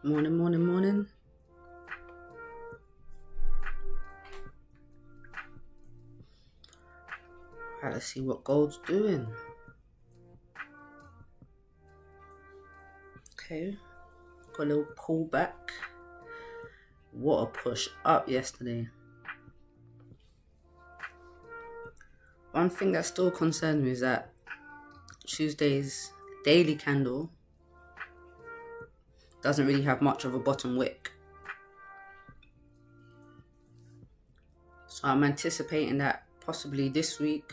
Morning. Right, let's see what gold's doing. Okay, got a little pullback. What a push up yesterday. One thing that still concerns me is that Tuesday's daily candle doesn't really have much of a bottom wick. So I'm anticipating that possibly this week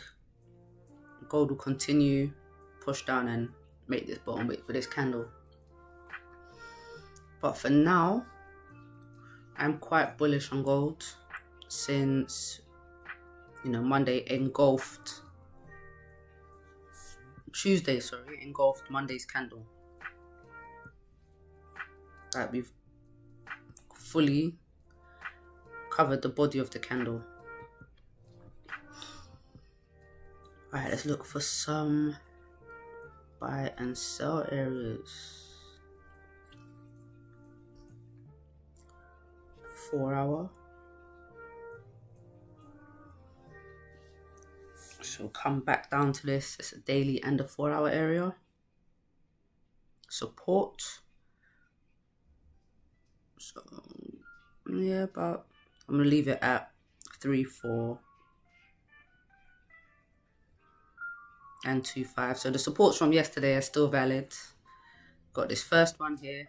gold will continue push down and make this bottom wick for this candle. But for now, I'm quite bullish on gold since Tuesday engulfed Monday's candle. That we've fully covered the body of the candle. Alright, let's look for some buy and sell areas. 4 hour. So come back down to this. It's a daily and a 4 hour area. Support. So yeah, but I'm gonna leave it at 3, 4 and 2, 5. So the supports from yesterday are still valid. Got this first one here,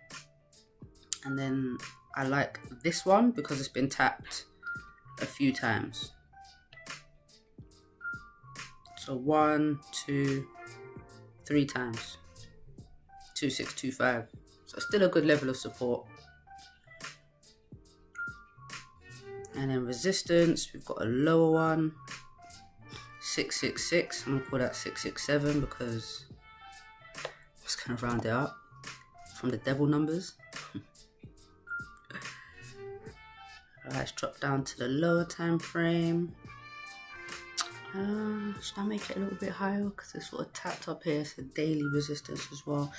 and then I like this one because it's been tapped a few times. So 1, 2, 3 times. 2625. So still a good level of support. And then resistance, we've got a lower one, 666. I'm gonna call that 667 because I'm just gonna round it up from the devil numbers. Alright, let's drop down to the lower time frame. Should I make it a little bit higher? Because it's sort of tapped up here. It's a daily resistance as well.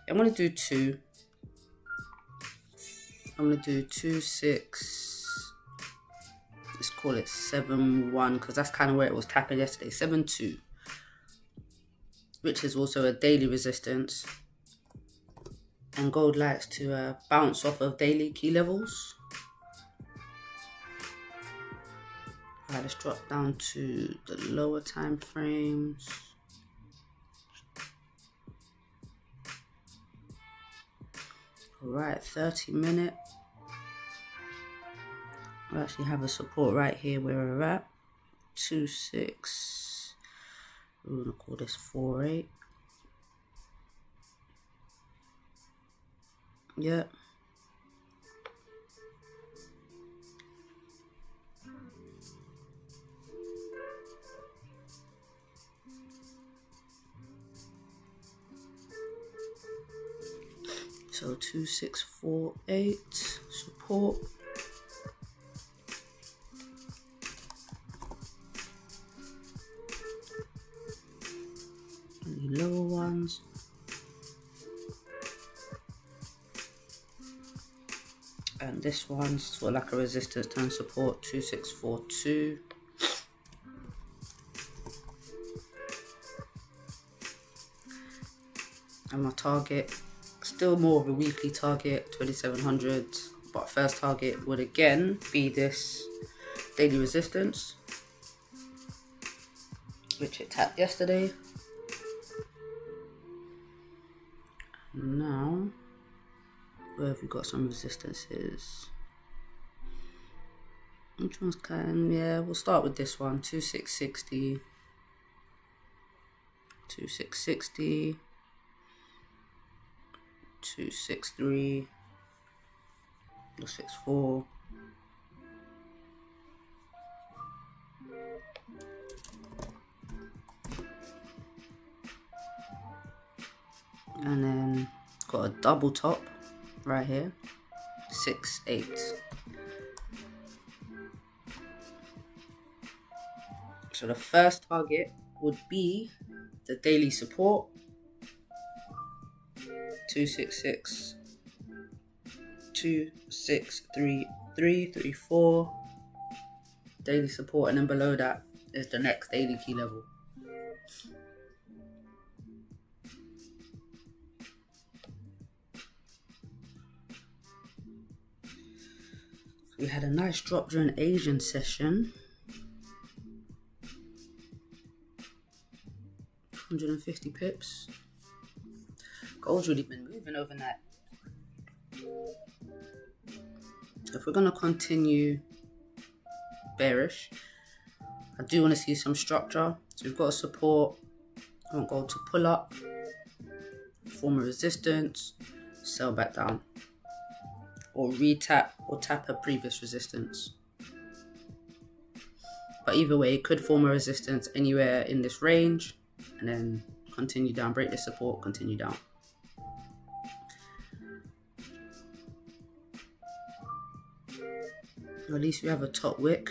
I'm going to do 2. I'm going to do 2, 6. Let's call it 7, 1. Because that's kind of where it was tapping yesterday. 7, 2. Which is also a daily resistance. And gold likes to bounce off of daily key levels. Alright, let's drop down to the lower time frames. Alright, 30-minute. We actually have a support right here where we're at. 2, 6. We're gonna call this 4, 8. Yep. So 2, 6, 4, 8 support. Any lower ones. And this one's sort of like a resistance turn support, 2, 6, 4, 2. And my target, still more of a weekly target, 2700, but first target would again be this daily resistance, which it tapped yesterday. And now, where have we got some resistances? Which ones yeah, we'll start with this one, 2660, 2660. 263, 264, and then got a double top right here, 6, 8. So the first target would be the daily support, 266, 2, 6, 3, 3, 3, 4. Daily support, and then below that is the next daily key level. We had a nice drop during Asian session. 150 pips. Gold's really been moving overnight. If we're going to continue bearish, I do want to see some structure. So we've got a support. I want gold to pull up, form a resistance, sell back down, or retap or tap a previous resistance. But either way, it could form a resistance anywhere in this range and then continue down, break this support, continue down. Or at least we have a top wick.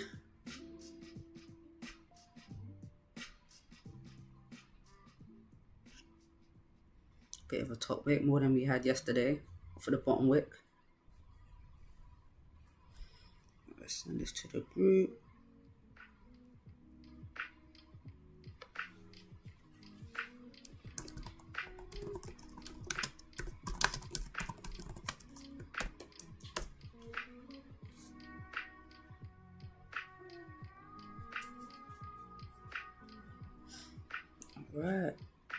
Bit of a top wick, more than we had yesterday for the bottom wick. Let's send this to the group. Alright,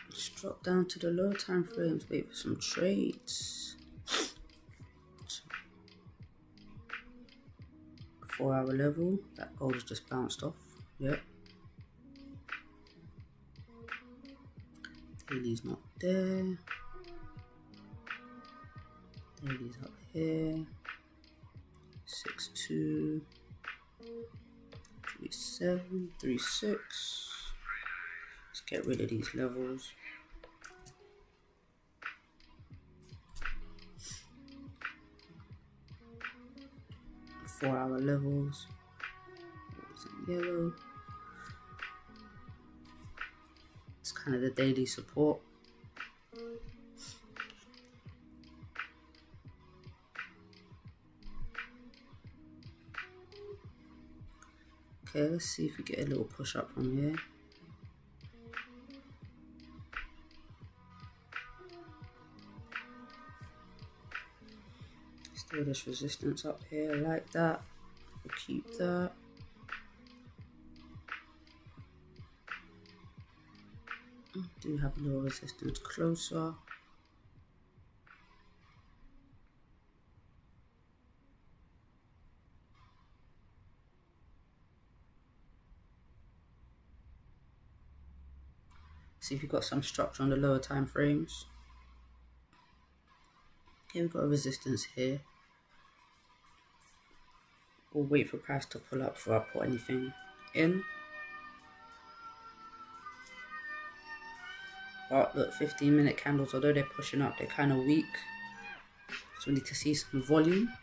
let's drop down to the low time frames, wait for some trades. 4 hour level, that gold has just bounced off. Yep. Daily's not there. Daily's up here. 6-2, 3-7, 3-6. Let's get rid of these levels. Four-hour levels. Yellow. It's kind of the daily support. Okay, let's see if we get a little push up from here. Still this resistance up here, I like that. We'll keep that. Do have a little resistance closer. See if you've got some structure on the lower time frames. Okay, we've got a resistance here. We'll wait for price to pull up before I put anything in. But look, 15-minute candles, although they're pushing up, they're kind of weak. So we need to see some volume.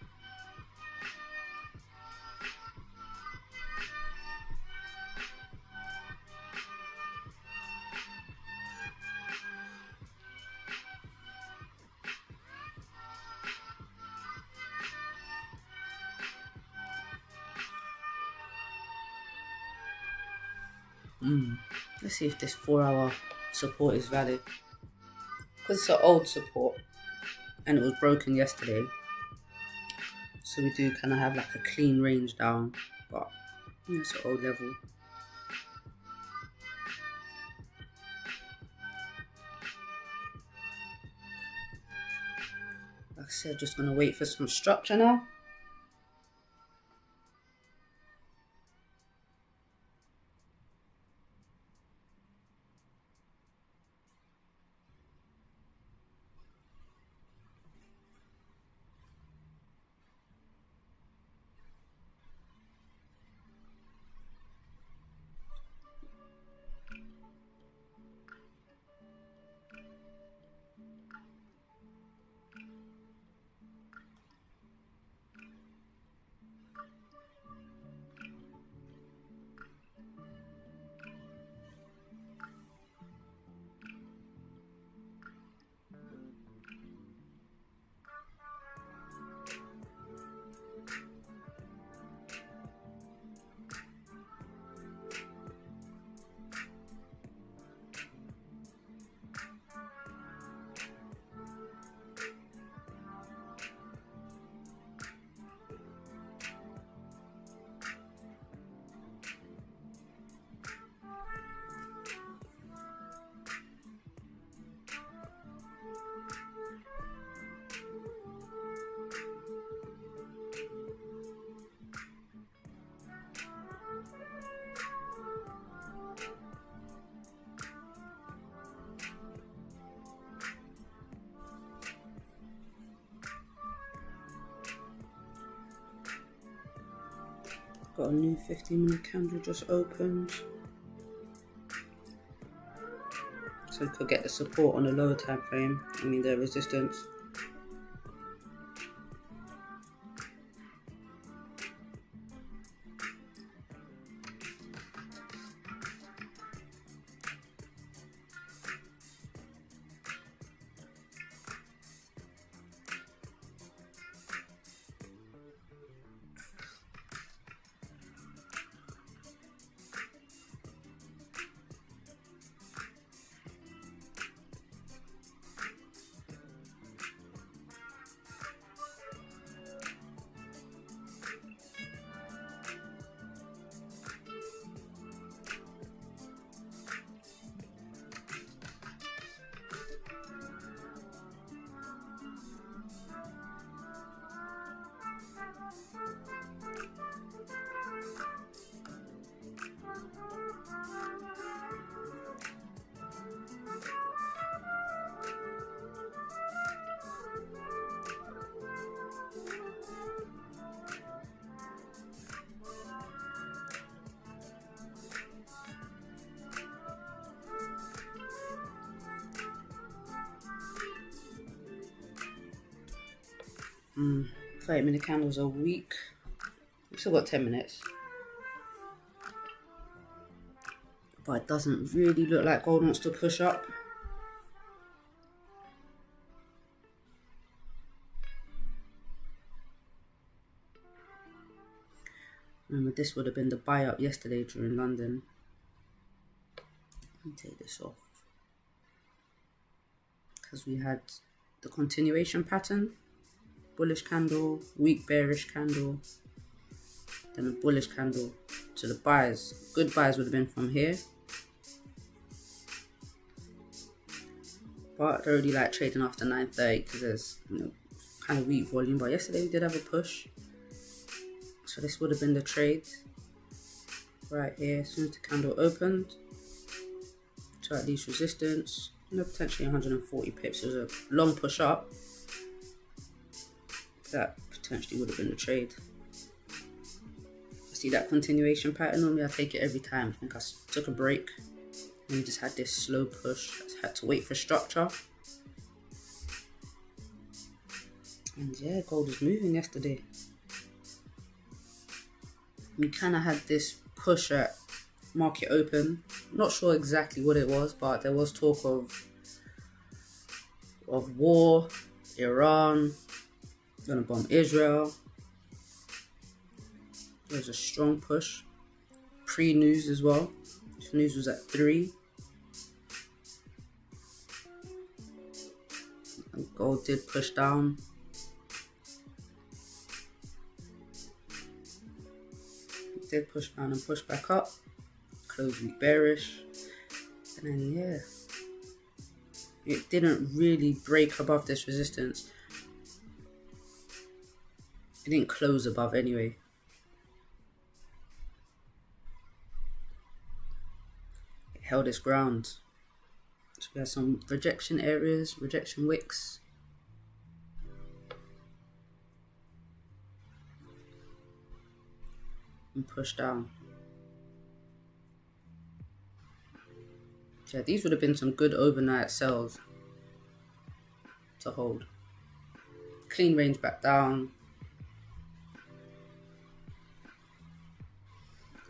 Let's see if this 4-hour support is valid. Because it's an old support and it was broken yesterday. So we do kind of have like a clean range down, but it's an old level. Like I said, just gonna wait for some structure now. Got a new 15-minute candle just opened. So we could get the support on the lower time frame, the resistance. Mm, 30-minute candles are weak. We've still got 10 minutes. But it doesn't really look like gold wants to push up. Remember, this would have been the buy up yesterday during London. Let me take this off. Because we had the continuation pattern. Bullish candle, weak bearish candle, then a bullish candle. So the buys, good buys would have been from here. But I don't really like trading after 9:30 because there's kind of weak volume. But yesterday we did have a push. So this would have been the trade right here. As soon as the candle opened, to at least resistance, potentially 140 pips. It was a long push up. That potentially would have been the trade. See that continuation pattern? Normally I take it every time. I think I took a break and we just had this slow push. I had to wait for structure. And yeah, gold was moving yesterday. We kind of had this push at market open. Not sure exactly what it was, but there was talk of war, Iran gonna bomb Israel. There was a strong push. Pre-news as well. This news was at 3. And gold did push down. It did push down and push back up. Closed week bearish. And then yeah, it didn't really break above this resistance. It didn't close above anyway. It held its ground. So we have some rejection areas, rejection wicks. And push down. Yeah, these would have been some good overnight sells to hold. Clean range back down.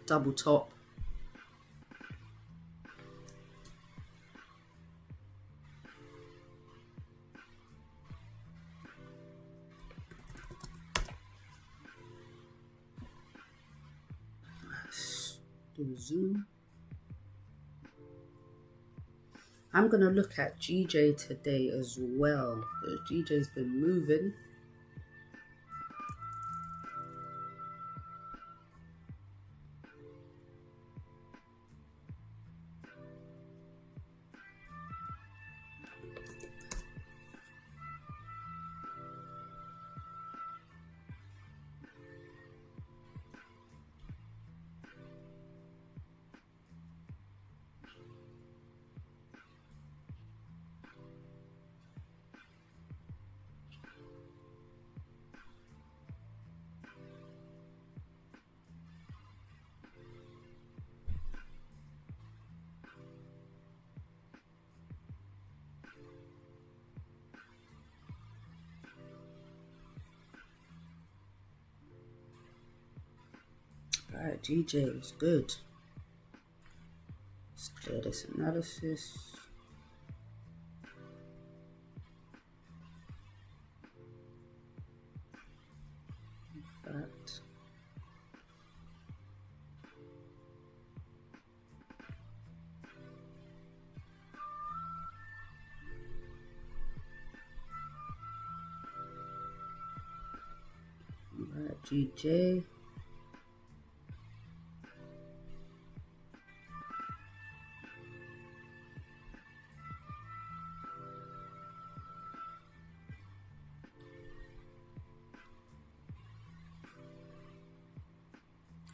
Double top. Let's do a zoom. I'm going to look at GJ today as well. GJ's been moving. Alright, GJ was good. Let's clear this analysis. In fact, alright, GJ.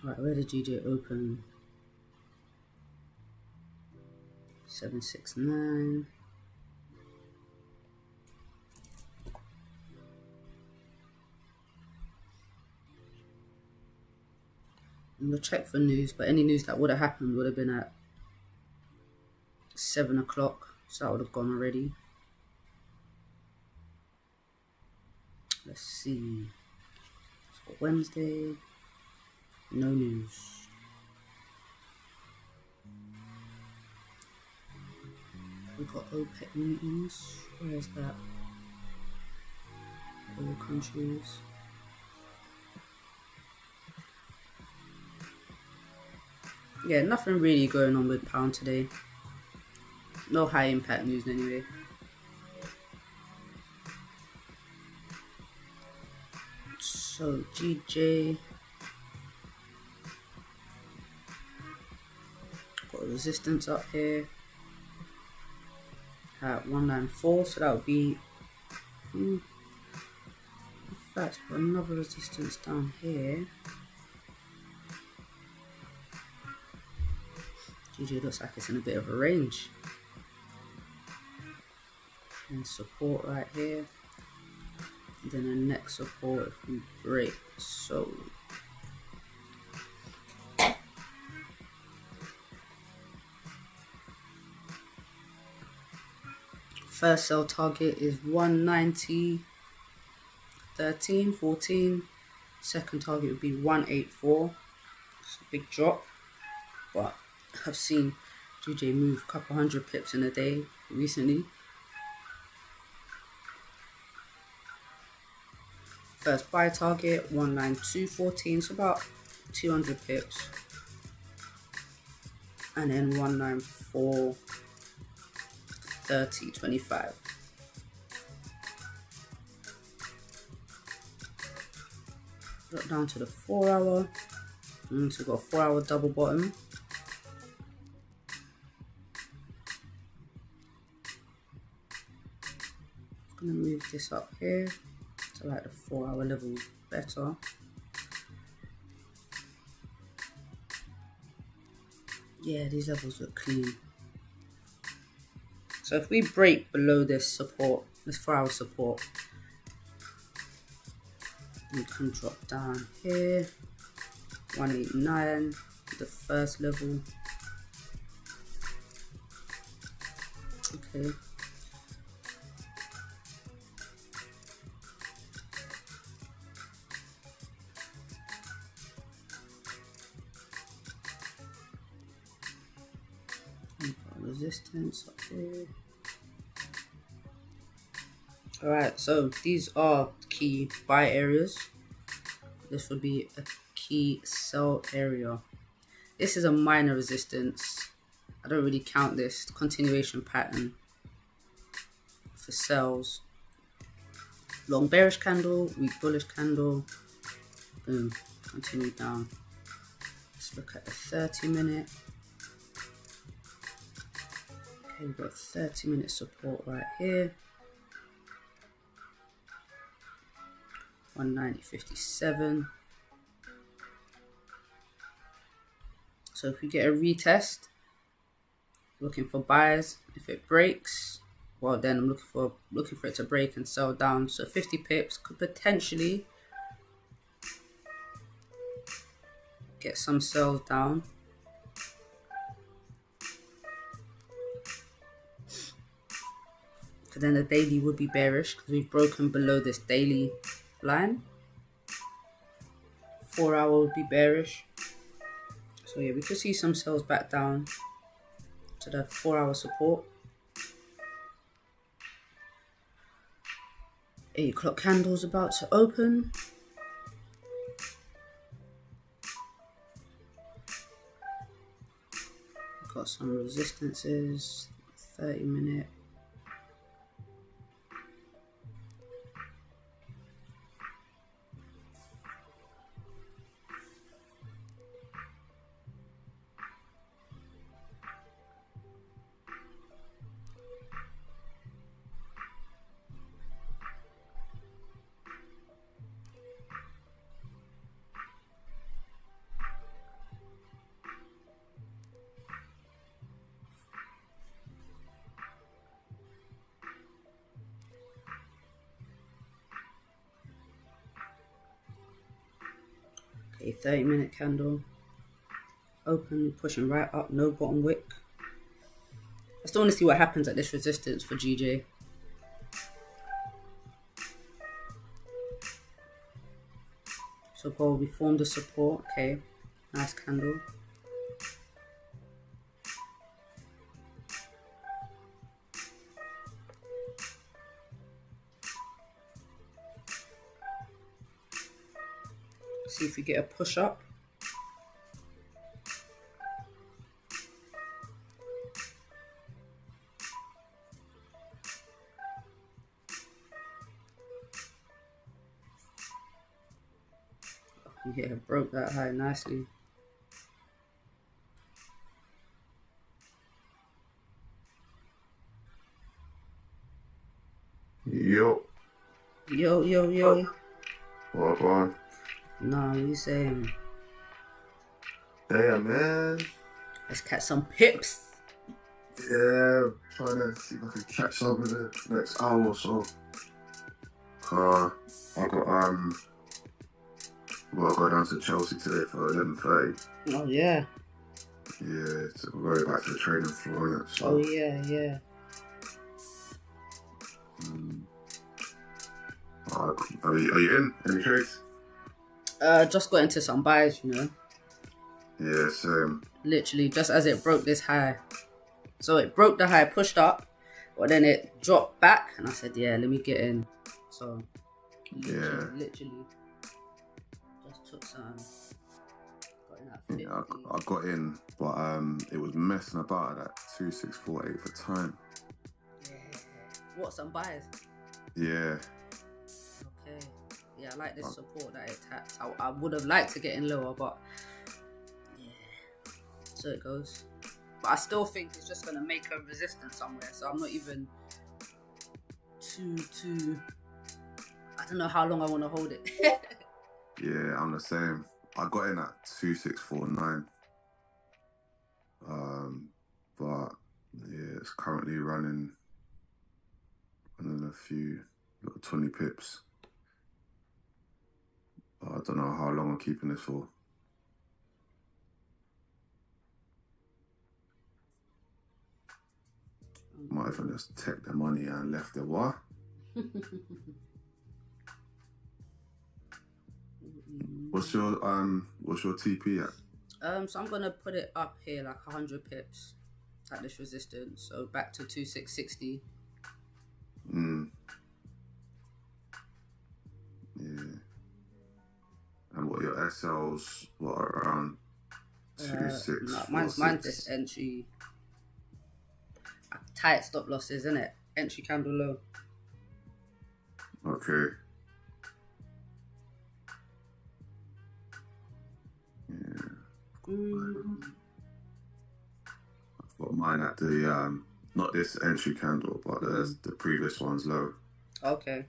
Right, where did GJ open? 769. I'm gonna check for news, but any news that would have happened would have been at 7 o'clock, so that would have gone already. Let's see. So Wednesday, no news. We've got OPEC meetings. Where is that? All countries. Yeah, nothing really going on with pound today. No high impact news anyway. So GJ got a resistance up here at 194, so that would be in fact another resistance down here. GJ looks like it's in a bit of a range. And support right here. And then the next support if we break. So first sell target is 190.13.14. Second target would be 184. It's a big drop, but I've seen GJ move a couple hundred pips in a day recently. First buy target 192.14, so about 200 pips, and then 194.30.25. Drop down to the 4 hour, and so we've got a 4 hour double bottom. I'm gonna move this up here to like the 4 hour level better. Yeah, these levels look clean. So if we break below this support, this 4 hour support, we can drop down here, 189, the first level. Okay. Resistance up here. Alright, so these are key buy areas. This would be a key sell area. This is a minor resistance. I don't really count this continuation pattern for sells. Long bearish candle, weak bullish candle, boom, continue down. Let's look at the 30-minute. Okay, we've got 30-minute support right here. 190.57. So if we get a retest, looking for buys. If it breaks, well then I'm looking for it to break and sell down. So 50 pips could potentially get some sells down. But then the daily would be bearish because we've broken below this daily line. 4 hour would be bearish. So yeah, we could see some sells back down to the 4-hour support. 8 o'clock candle's about to open. Got some resistances, 30-minute. Okay, 30-minute candle. Open, pushing right up, no bottom wick. I still want to see what happens at this resistance for GJ. So probably formed a support. Okay, nice candle. See if we get a push up. Yeah, broke that high nicely. Yo. Yo, yo, yo. What on? Nah, what you saying? Damn, man. Let's catch some pips. Yeah, trying to see if I can catch up with the next hour or so. I got well, I go down to Chelsea today for 11:30. Oh yeah. Yeah, so we're going back to the training floor, innit? So, Oh yeah, yeah. are you in? Any trades? Just got into some buys, you know. Yeah, same. Literally, just as it broke this high. So it broke the high, pushed up, but then it dropped back, and I said, yeah, let me get in. So, literally just took some. Got in at 50. Yeah, I got in, but it was messing about at 2648 for time. Yeah. What, some buys? Yeah. Okay. Yeah, I like this support that it taps. I would have liked to get in lower, but yeah. So it goes. But I still think it's just going to make a resistance somewhere. So I'm not even too... I don't know how long I want to hold it. Yeah, I'm the same. I got in at 2649. But yeah, it's currently running a few, 20 pips. I don't know how long I'm keeping this for. Might even just take the money and left it. What? What's your TP at? So I'm gonna put it up here like 100 pips at this resistance. So back to 2660. Yeah. And what your SLs? What around 26? No, mine's this entry. Tight stop losses, isn't it? Entry candle low. Okay. Yeah. I've got mine at the not this entry candle, but the previous one's low. Okay.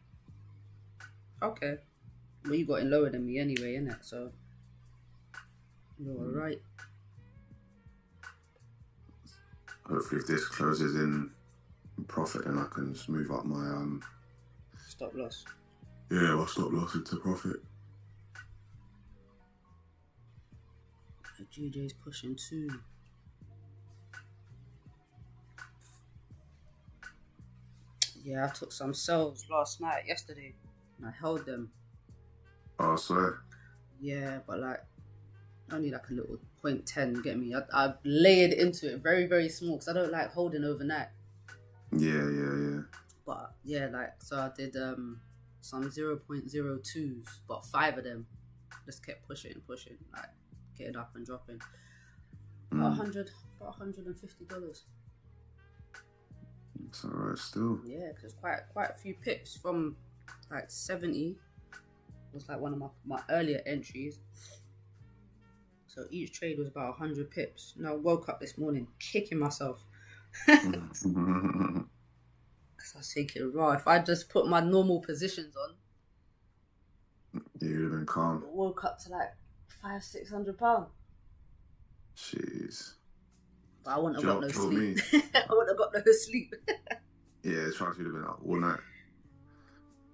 Okay. Well, you got in lower than me anyway, innit? So you're alright. Hopefully, if this closes in profit, then I can just move up my stop loss. Yeah, my stop loss into profit. GJ's pushing too. Yeah, I took some sells yesterday, and I held them. Oh, I swear. Yeah, but like, Only like a little 0.10, get me? I've layered into it very, very small because I don't like holding overnight. Yeah. But yeah, like, so I did some 0.02s, but 5 of them. Just kept pushing, like getting up and dropping. About $150. It's alright still. Yeah, because quite a few pips from like 70 was like one of my earlier entries. So each trade was about 100 pips. And I woke up this morning kicking myself. Because I was thinking, raw, if I just put my normal positions on, you'd have been calm. I woke up to like £500-600. Jeez. But I wouldn't have got no sleep. I wouldn't have got no sleep. Yeah, it's chance you'd have been up all night.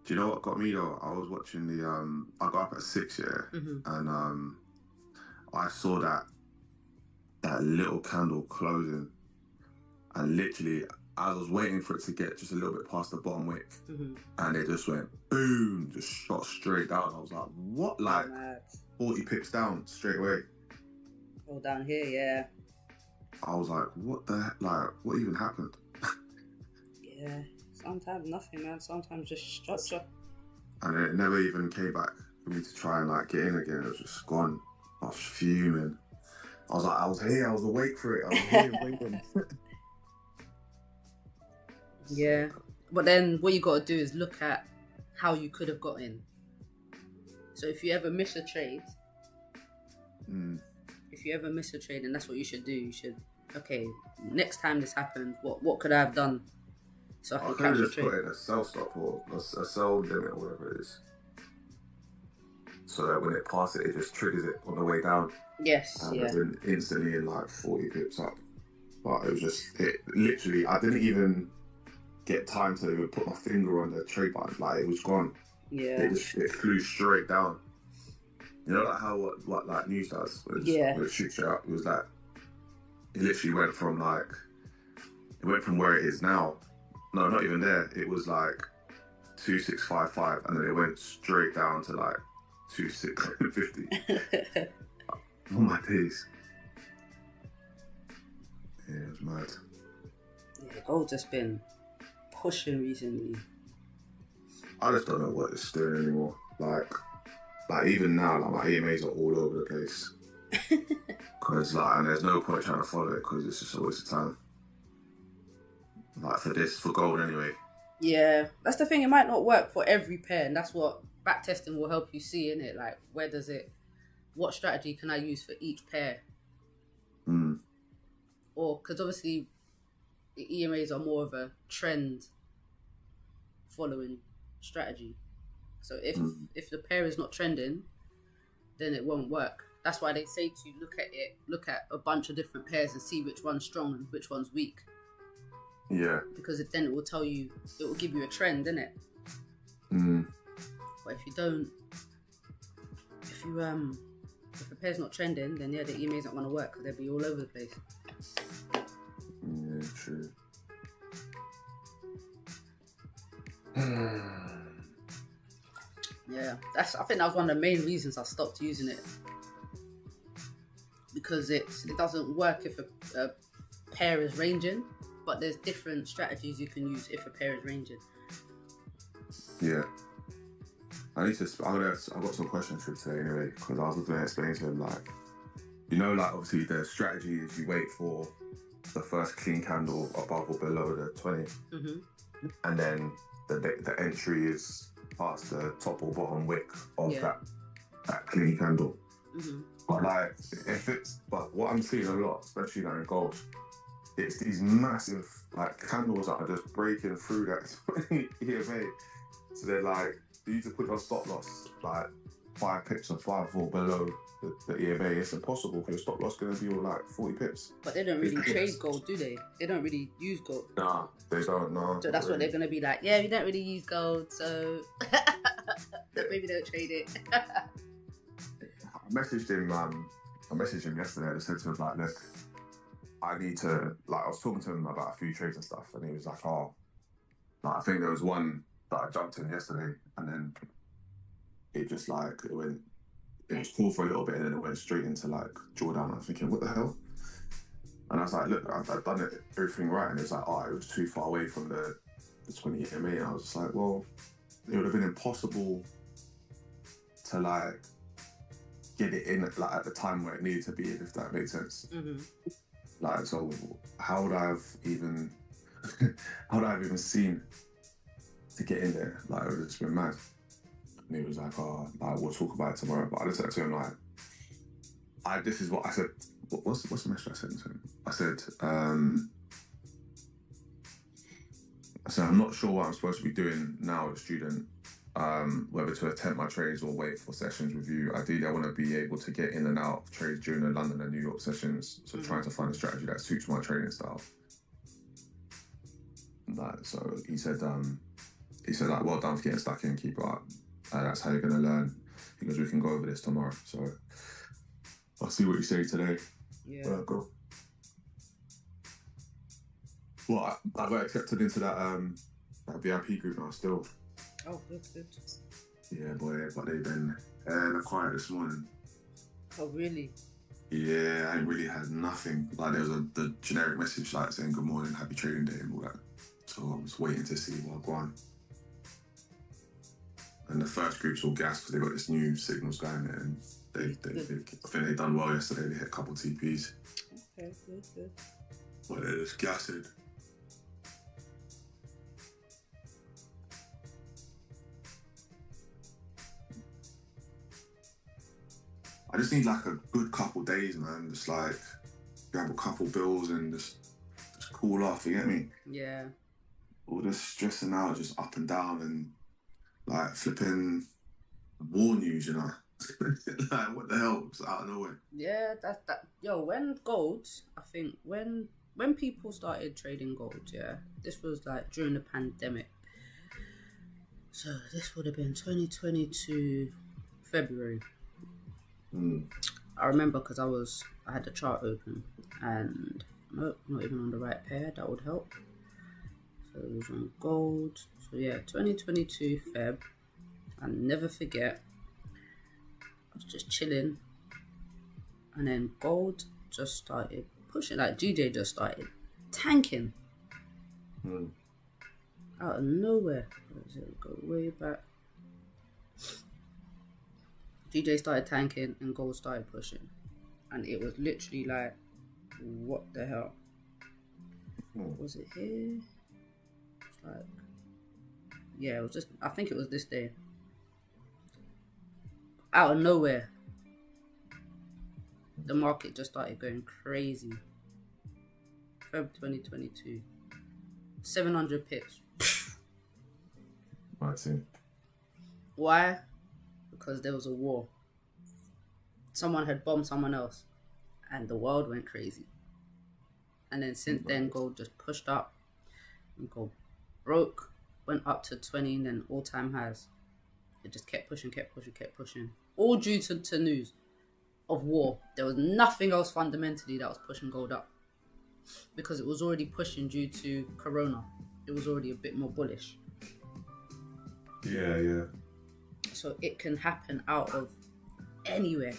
Do you know what got me though? I was watching the I got up at 6, and I saw that little candle closing, and literally I was waiting for it to get just a little bit past the bottom wick, and it just went boom, just shot straight down. I was like, what? Like 40 pips down straight away. Oh, down here, yeah. I was like, what the heck? Like, what even happened? Yeah, sometimes nothing, man. Sometimes just structure. And it never even came back for me to try and like get in again. It was just gone. I was fuming. I was like, I was here. I was awake for it. I was here waiting. Yeah, but then what you got to do is look at how you could have got in. So if you ever miss a trade, and that's what you should do. You should, okay, next time this happens, what could I have done so I can catch a trade? Put in a sell stop or a sell limit or whatever it is, so that when it passes it just triggers it on the way down. Yes, and yeah. then instantly in like 40 pips up. But it literally, I didn't even get time to even put my finger on the trade button. Like, it was gone. Yeah. It flew straight down. You know, like how what like news does? When it shoots you up. It was like, it literally went from where it is now. No, not even there. It was like 2655, and then it went straight down to like 2650. Oh my days. Yeah, it was mad. Yeah, gold just been pushing recently. I just don't know what it's doing anymore. Like even now, like my EMAs are all over the place. Cause and there's no point trying to follow it because it's just a waste of time. Like for gold anyway. Yeah, that's the thing. It might not work for every pair, and that's what backtesting will help you see, innit? Like, what strategy can I use for each pair? Or because obviously the EMAs are more of a trend following strategy. So if the pair is not trending, then it won't work. That's why they say to look at a bunch of different pairs and see which one's strong and which one's weak. Yeah. Because then it will tell you, it will give you a trend, innit? But if the pair's not trending, then yeah, the EMA's not going to work because they'll be all over the place. Yeah, true. Yeah, I think that was one of the main reasons I stopped using it, because it doesn't work if a pair is ranging, but there's different strategies you can use if a pair is ranging. Yeah. I've got some questions for today anyway, because I was going to explain to him, like, you know, like obviously the strategy is you wait for the first clean candle above or below the 20, and then the entry is past the top or bottom wick of that clean candle. But like, but what I'm seeing a lot, especially like in gold, it's these massive like candles that are just breaking through that 20 EMA. So they're like, you need to put your stop loss like 5 pips or 5 or below the EMA. It's impossible because your stop loss is going to be all like 40 pips. But they don't really trade gold, do they? They don't really use gold. Nah, they don't. No. So that's what they're going to be like. Yeah, we don't really use gold, so maybe don't trade it. I messaged him yesterday. I just said to him like, look, I need to I was talking to him about a few trades and stuff, and he was like, oh, I think there was one that I jumped in yesterday, and then it just like it went it was cool for a little bit, and then it went straight into like drawdown. I'm thinking, what the hell? And I was like, look, I've done everything right, and it was like, oh, it was too far away from the 20 EMA. And I was just like, well, it would have been impossible to like get it in like at the time where it needed to be, if that makes sense. Mm-hmm. Like, so how would I have even seen to get in there? Like, it would have just been mad. And he was like, oh, like, we'll talk about it tomorrow. But I just said to him, like, this is what I said. What's the message I said to him? I said, I'm not sure what I'm supposed to be doing now as a student, whether to attempt my trades or wait for sessions with you. Ideally, I want to be able to get in and out of trades during the London and New York sessions. So trying to find a strategy that suits my trading style. Like, so he said, like, well done for getting stuck in, keep it up. That's how you're going to learn. He goes, we can go over this tomorrow. So I'll see what you say today. Yeah. Go. Well, I got accepted into that VIP group now still. Oh, good. Yeah, boy, but they've been quiet this morning. Oh, really? Yeah, I ain't really had nothing. Like, there was the generic message like saying good morning, happy trading day and all that. So I was waiting to see what go on. And the first group's all gas because they got this new signals going there, and I think they done well yesterday. They hit a couple TPs. Okay, good. But they're just gassing. I just need like a good couple days, man. Just like grab a couple bills and just cool off. You get me? Yeah. All this stressing out, just up and down, and like flipping war news, you know. Like, what the hell? It's out of nowhere. Yeah, that. Yo, when gold, I think when people started trading gold, yeah, this was like during the pandemic. So this would have been 2022 February. I remember because I had the chart open, and nope, not even on the right pair. That would help. So it was on gold. So yeah, 2022 Feb. I'll never forget. I was just chilling, and then gold just started pushing. Like GJ just started tanking out of nowhere. Where does it go? Way back. GJ started tanking and gold started pushing, and it was literally like, what the hell? Was it here? It's like, yeah, it was just. I think it was this day. Out of nowhere, the market just started going crazy. Feb 2022, 700 pips. I see. Why? Because there was a war. Someone had bombed someone else, and the world went crazy. And then since then, gold just pushed up, and gold broke, went up to 20, and then all-time highs. It just kept pushing. All due to news of war. There was nothing else fundamentally that was pushing gold up, because it was already pushing due to Corona. It was already a bit more bullish. Yeah. So it can happen out of anywhere.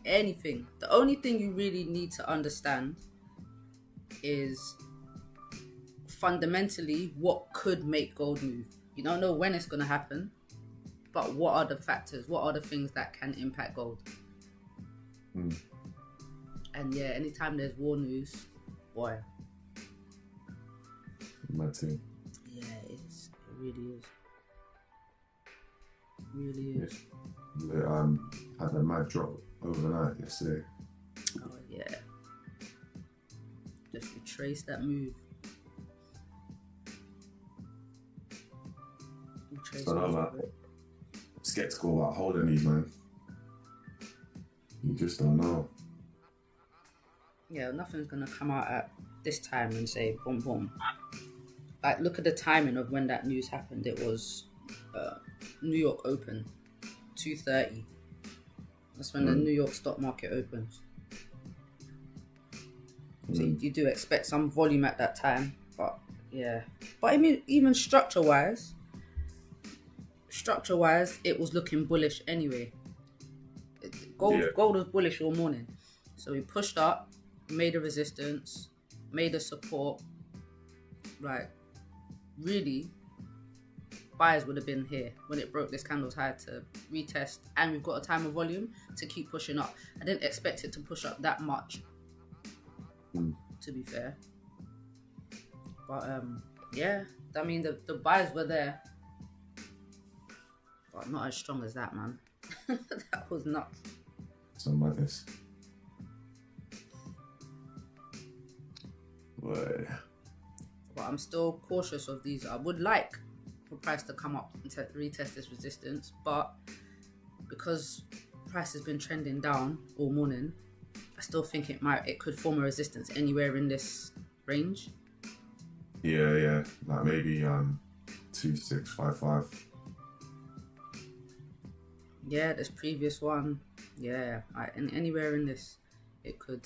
Anything. The only thing you really need to understand is fundamentally what could make gold move. You don't know when it's going to happen, but what are the factors? What are the things that can impact gold? And yeah, anytime there's war news, boy. My team. Yeah, it really is. Really is. They had a mad drop overnight yesterday. Oh yeah. Just retrace that move. So I'm like skeptical about holding these, man. You just don't know. Yeah, nothing's gonna come out at this time and say boom boom. Like, look at the timing of when that news happened. It was New York Open, 2:30. That's when the New York stock market opens. So you do expect some volume at that time, but yeah. But I mean, even structure-wise, it was looking bullish anyway. Gold was bullish all morning. So we pushed up, made a resistance, made a support. Like, really, buyers would have been here when it broke this candle's high to retest, and we've got a timer volume to keep pushing up. I didn't expect it to push up that much, to be fair. But yeah, I mean the buys were there, but not as strong as that, man. That was nuts. Some madness. But I'm still cautious of these. I would like for price to come up and retest this resistance, but because price has been trending down all morning, I still think it could form a resistance anywhere in this range. Yeah, like maybe 2655. Yeah, this previous one, yeah, anywhere in this, it could.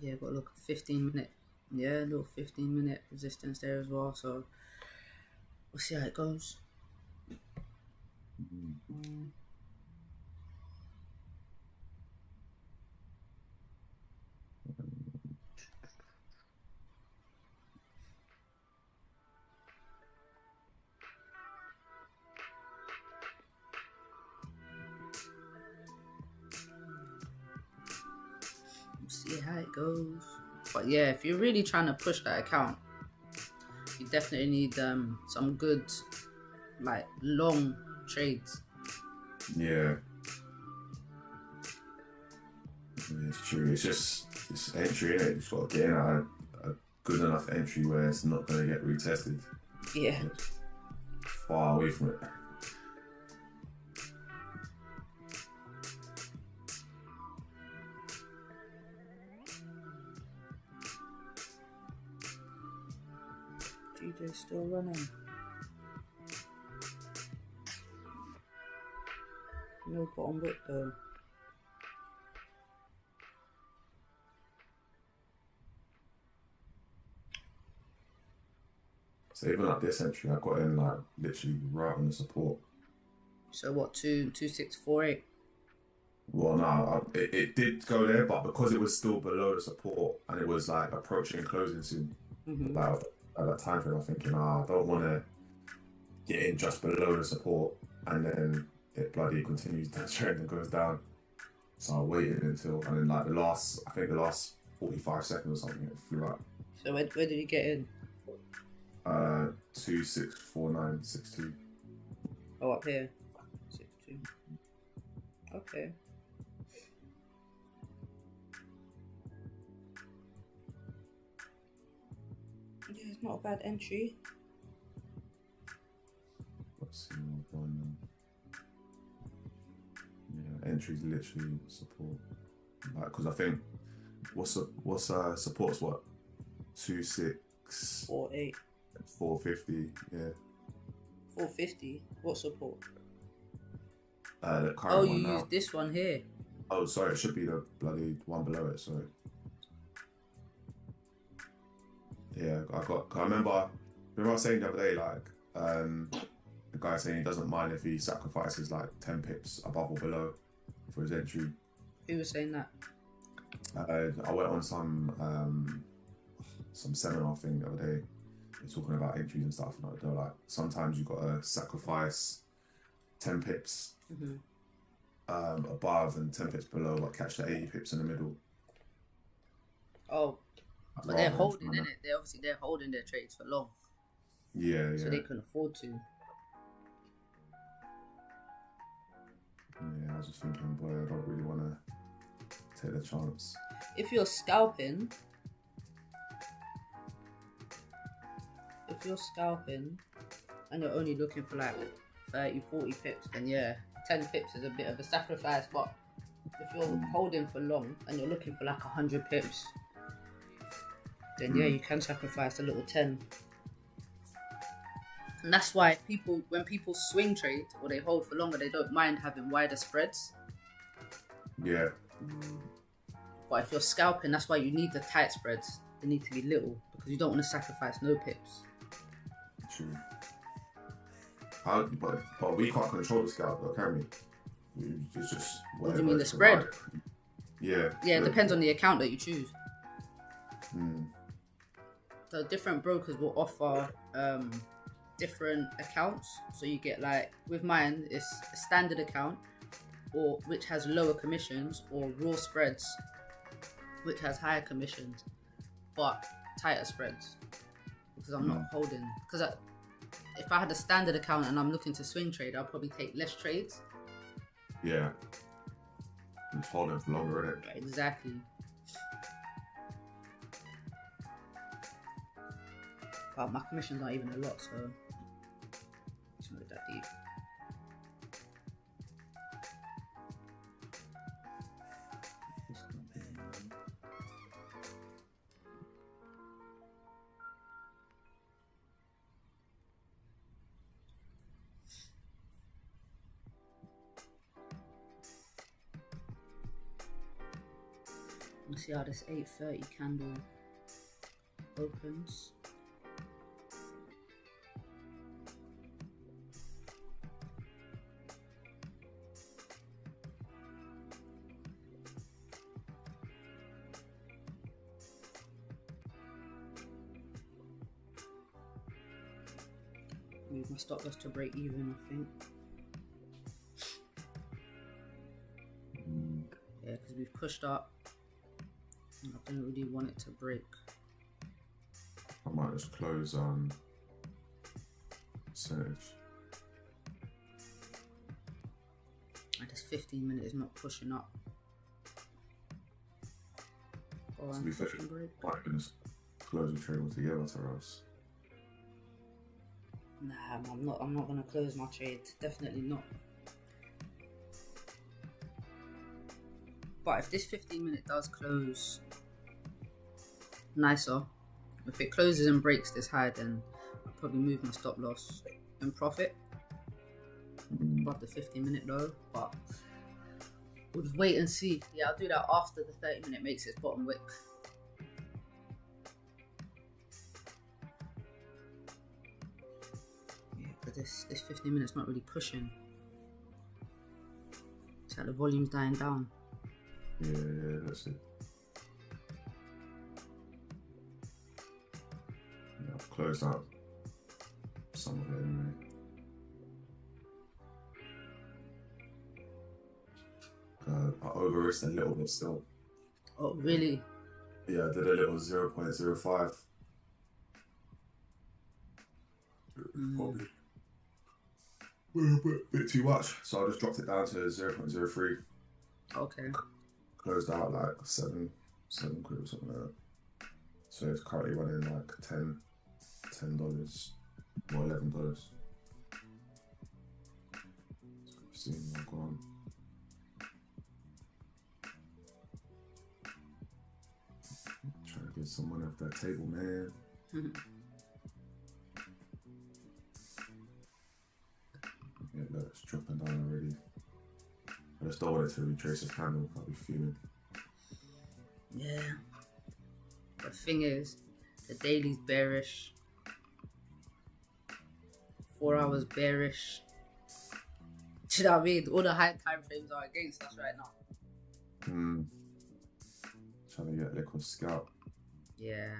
Yeah, got to look at 15 minute. Yeah, a little 15-minute resistance there as well. So we'll see how it goes. See how it goes. But yeah, if you're really trying to push that account, you definitely need some good, like, long trades. Yeah. It's true. It's just it's entry, innit? You just got to get in at a good enough entry where it's not going to get retested. Yeah. It's far away from it. GJ's still running. No bottom wick though. So even at this entry, I got in like literally right on the support. So what, 2648? Well, no, it did go there, but because it was still below the support and it was like approaching closing soon, like at that time frame, I'm thinking, I don't want to get in just below the support and then it bloody continues to trend and goes down. So I waited until, and then like the last 45 seconds or something, it flew up. So where did you get in? 264962. Oh, up here. 62. Okay. Yeah, it's not a bad entry. Let's see what's going on. Yeah, entries literally support. Like, because I think what's support's what? 48. 450, yeah. 450? What support? The current oh, one you now. used this one here. Oh, sorry, it should be the bloody one below it, sorry. Yeah, I remember I was saying the other day, like, the guy saying he doesn't mind if he sacrifices like 10 pips above or below for his entry. Who was saying that? I went on some seminar thing the other day. They're talking about entries and stuff. And they're like, sometimes you gotta sacrifice 10 pips above and 10 pips below, but catch the 80 pips in the middle. Oh, but they're holding, innit? They're holding their trades for long. Yeah. So they can afford to. Yeah, I was just thinking, boy, I don't really want to take the chance. If you're scalping and you're only looking for like 30, 40 pips, then yeah, 10 pips is a bit of a sacrifice. But if you're holding for long and you're looking for like 100 pips, then yeah, you can sacrifice a little 10. And that's why when people swing trade or they hold for longer, they don't mind having wider spreads. Yeah. But if you're scalping, that's why you need the tight spreads. They need to be little because you don't want to sacrifice no pips. True. But we can't control the scalp though, can we? It's just What do you mean, the spread? Yeah. Yeah, it depends on the account that you choose. Mm. So different brokers will offer different accounts. So you get, like, with mine, it's a standard account, or which has lower commissions, or raw spreads, which has higher commissions but tighter spreads, because I'm not holding. Because if I had a standard account and I'm looking to swing trade, I'll probably take less trades. Yeah. And hold it for longer, innit? Exactly. But my commission's not even a lot, so it's not that deep. Let's see how this 8:30 candle opens. Move my stop loss to break even, I think. Yeah, because we've pushed up. I don't really want it to break. I might just close percentage. This 15 minute is not pushing up. Oh, To be fair, I'm gonna close the trade altogether, or else. Nah, I'm not gonna close my trade. Definitely not. But if this 15 minute does close nicer, if it closes and breaks this high, then I'll probably move my stop loss and profit above the 15 minute though. But we'll just wait and see. Yeah, I'll do that after the 30 minute makes its bottom wick. Yeah, but this 15 minutes not really pushing. It's like the volume's dying down. Yeah, that's it. Yeah, I've closed out some of it anyway. I over-risked a little bit still. Oh, really? Yeah, I did a little 0.05. Probably a bit too much, so I just dropped it down to 0.03. Okay. Closed out like 7 quid or something like that. So it's currently running like $10 or $11. Seeing what's going on. Trying to get some money off that table, man. Yeah, look, it's dropping down already. I just don't want it to retrace this candle. I'll be fuming. Yeah. But the thing is, the daily's bearish. 4 hours bearish. Do you know what I mean? All the high time frames are against us right now. Trying to get liquid scalp. Yeah.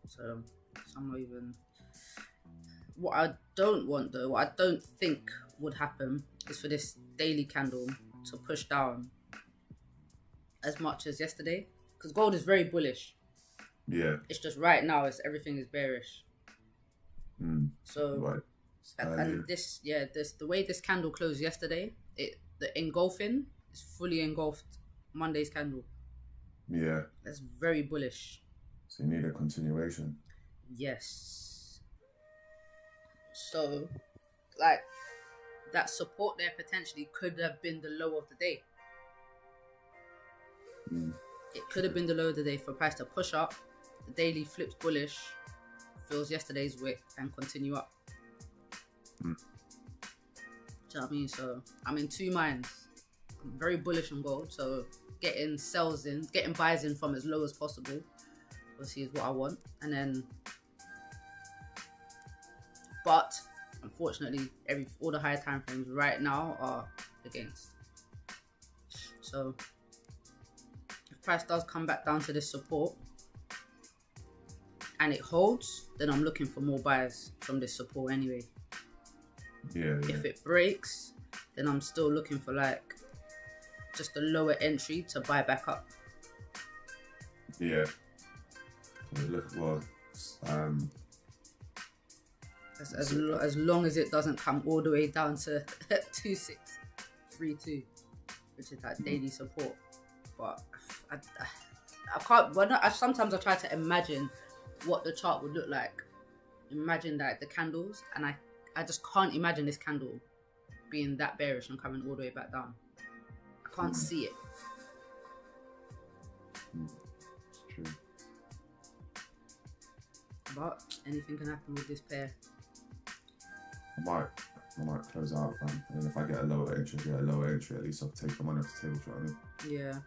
So I'm not even. What I don't want though, what I don't think would happen is for this daily candle to push down as much as yesterday, because gold is very bullish. Yeah. It's just right now, everything is bearish. So right. and the way this candle closed yesterday, the engulfing is fully engulfed Monday's candle. Yeah. That's very bullish. So you need a continuation. Yes. So, like, that support there potentially could have been the low of the day. It could have been the low of the day for price to push up. The daily flips bullish, fills yesterday's wick, and continue up. Do you know what I mean? So I'm in two minds. I'm very bullish on gold, so getting buys in from as low as possible, obviously, is what I want. And then, but unfortunately, all the higher time frames right now are against. So if price does come back down to this support and it holds, then I'm looking for more buys from this support anyway. Yeah. If it breaks, then I'm still looking for like just a lower entry to buy back up. Yeah. Look, well, as long as it doesn't come all the way down to 2632, which is that daily support. But I can't. Well, sometimes I try to imagine what the chart would look like. Imagine that the candles, and I just can't imagine this candle being that bearish and coming all the way back down. I can't see it. It's true. But anything can happen with this pair. I might close out, fam. And then if I get a lower entry, at least I'll take the money off the table, do you know what I mean? Yeah.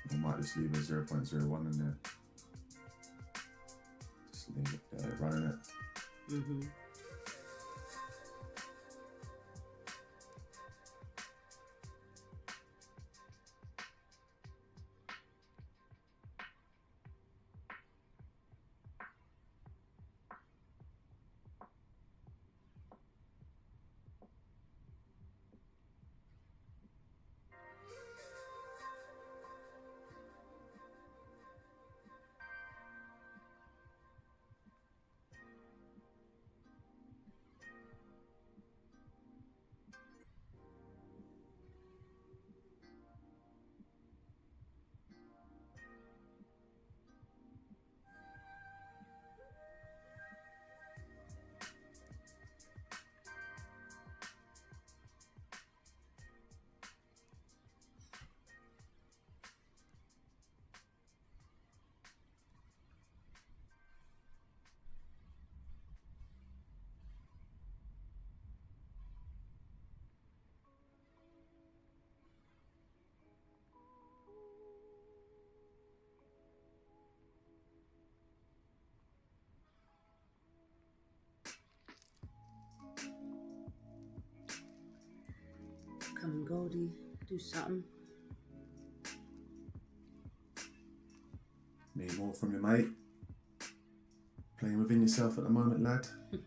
I might just leave a 0.01 in there. Just leave it there, running it. Mm-hmm. Come on, Goldie, do something. Need more from you, mate. Playing within yourself at the moment, lad. I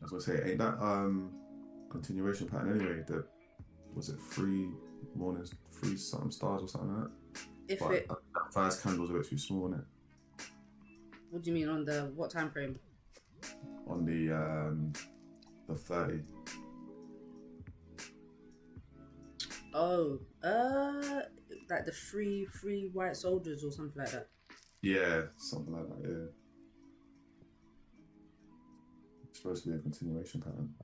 was gonna say, ain't that continuation pattern anyway? Was it 3 mornings, 3 something stars or something like that? But that first candle's a bit too small, isn't it? What do you mean on the what time frame? On the 30. Oh, like the free white soldiers or something like that. Yeah, something like that. Yeah. It's supposed to be a continuation pattern.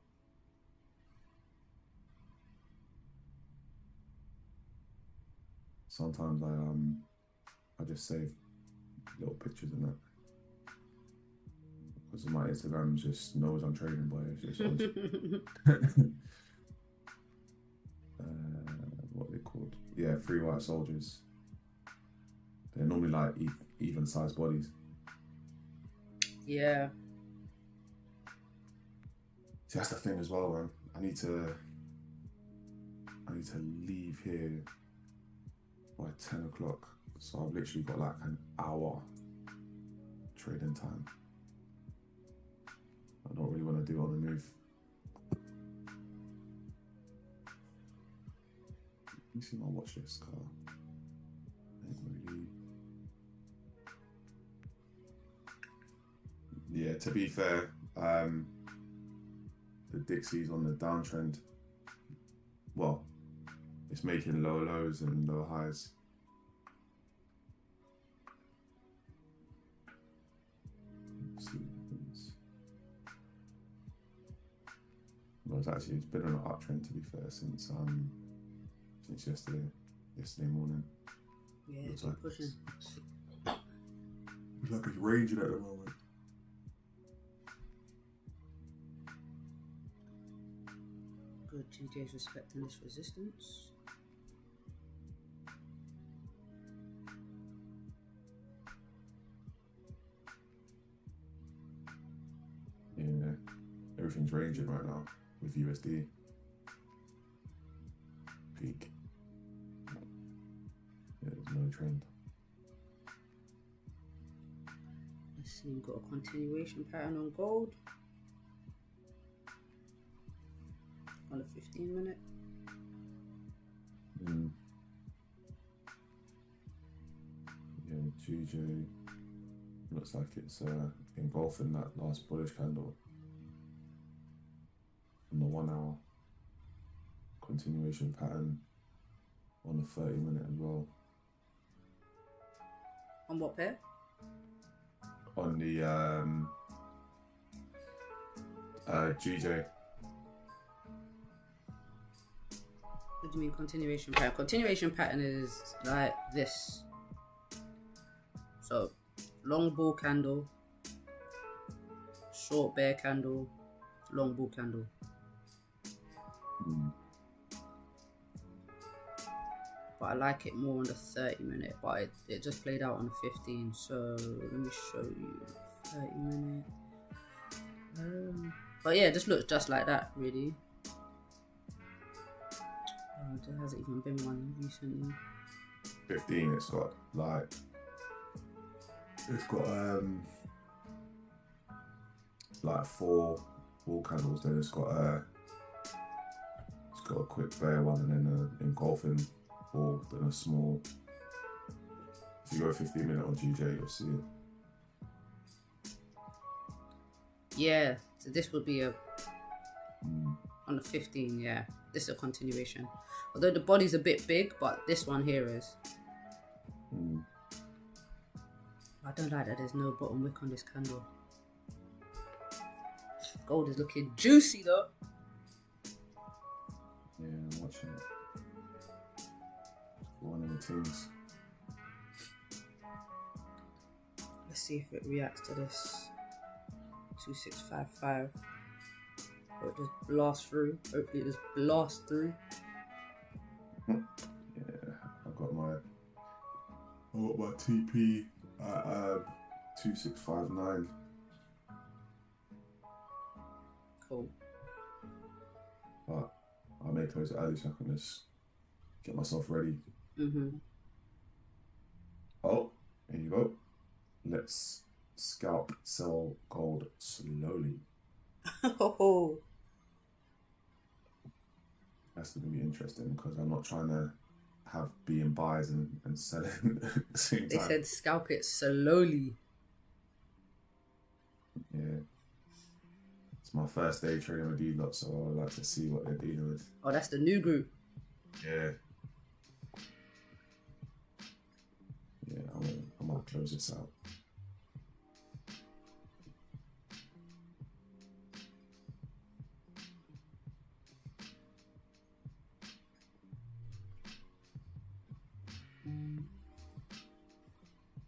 Sometimes I just save little pictures in that. Because my Instagram just knows I'm trading, boy. It's just what are they called? Yeah, 3 white soldiers. They're normally like even sized bodies. Yeah. See, that's the thing as well, man. I need to leave here by 10 o'clock. So I've literally got like an hour trading time. I don't really want to do it on the move. Let me see my watch list, Carl. Ain't really. Yeah, to be fair, the Dixie's on the downtrend. Well, it's making lower lows and lower highs. Let's see what happens. Well, it's been on an uptrend, to be fair, since yesterday morning. Yeah, it's like pushing. It's like it's ranging at the moment. Good, GJ's respecting this resistance. Yeah, everything's ranging right now with USD. Peak. Yeah, there's no trend. Let's see, we've got a continuation pattern on gold. On a 15-minute. Yeah, GJ looks like it's engulfing that last bullish candle on the 1 hour. Continuation pattern on the 30-minute as well. On what pair? On the GJ. What do you mean continuation pattern? Continuation pattern is like this. So, long bull candle, short bear candle, long bull candle. But I like it more on the 30-minute, but it just played out on the 15. So let me show you 30-minute. But yeah, it just looks just like that, really. There hasn't even been one recently. 15, it's got 4 bull candles. Then it's got a quick bear one, and then an engulfing bull, then a small. If you go 15-minute on GJ, you'll see it. Yeah, so this would be a on the 15. Yeah, this is a continuation. Although the body's a bit big, but this one here is. I don't like that there's no bottom wick on this candle. Gold is looking juicy though. Yeah, I'm watching it. One of the teams. Let's see if it reacts to this. 2655. Or it just blasts through. Hopefully it just blasts through. Yeah, I've got my TP at 2659. Cool. But I may close it early so I can just get myself ready. Oh, here you go. Let's scalp sell gold slowly. Oh. That's going to be interesting because I'm not trying to be in buys and selling at the same time. They said scalp it slowly. Yeah. It's my first day trading with these lot, so I would like to see what they're dealing with. Oh, that's the new group. Yeah. Yeah, I'm gonna close this out.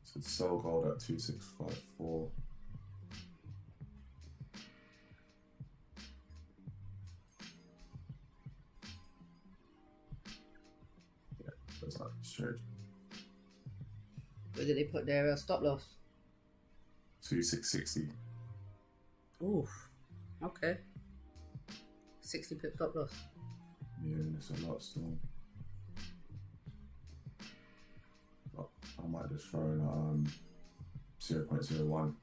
So sell gold at 2654. Yeah, that's not straight. Where did they put their stop loss? 2660. Oof. Okay. 60 pip stop loss. Yeah, that's a lot still. But I might just throw in 0.01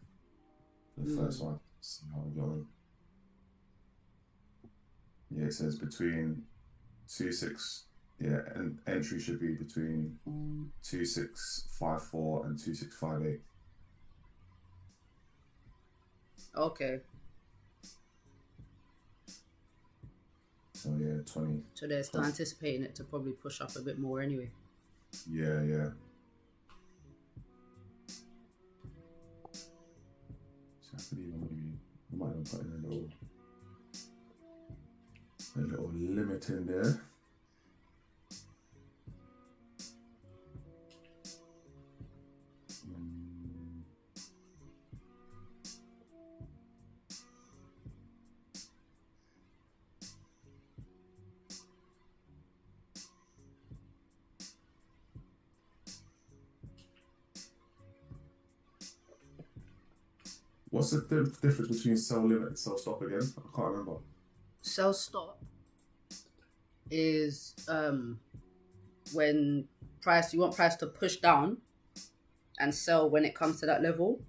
for the first one. See how I'm going. Yeah, it says between 26. Yeah, and entry should be between 2654 and 2658. Okay. So yeah, 20. So they're still anticipating it to probably push up a bit more anyway. Yeah, yeah. So I could even maybe, I might even put in a little A little limit in there. What's the difference between sell limit and sell stop again? I can't remember. Sell stop is when you want price to push down and sell when it comes to that level.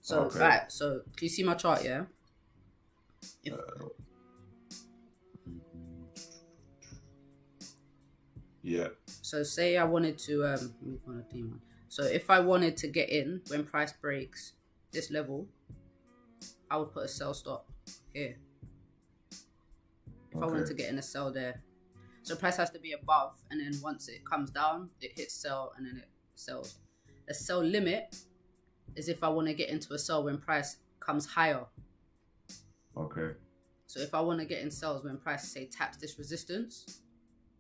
So Okay. right, so can you see my chart? Yeah. Yeah. So say I wanted to so if I wanted to get in when price breaks this level, I would put a sell stop here. If I wanted to get in a sell there. So price has to be above, and then once it comes down, it hits sell and then it sells. A sell limit is if I want to get into a sell when price comes higher. Okay. So if I want to get in sells when price, say, taps this resistance,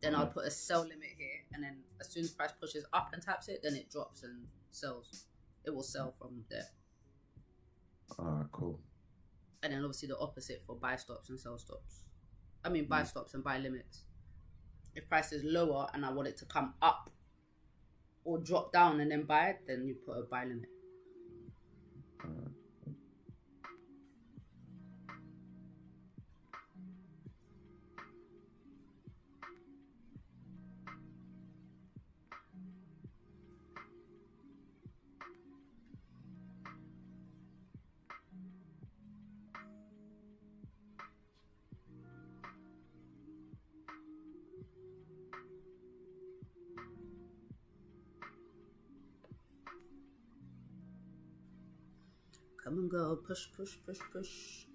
then I'll put a sell limit here, and then as soon as price pushes up and taps it, then it drops and sells. It will sell from there. Cool. And then obviously the opposite for buy stops and sell stops. I mean buy stops and buy limits. If price is lower and I want it to come up or drop down and then buy it, then you put a buy limit. Come and go, push, push, push, push.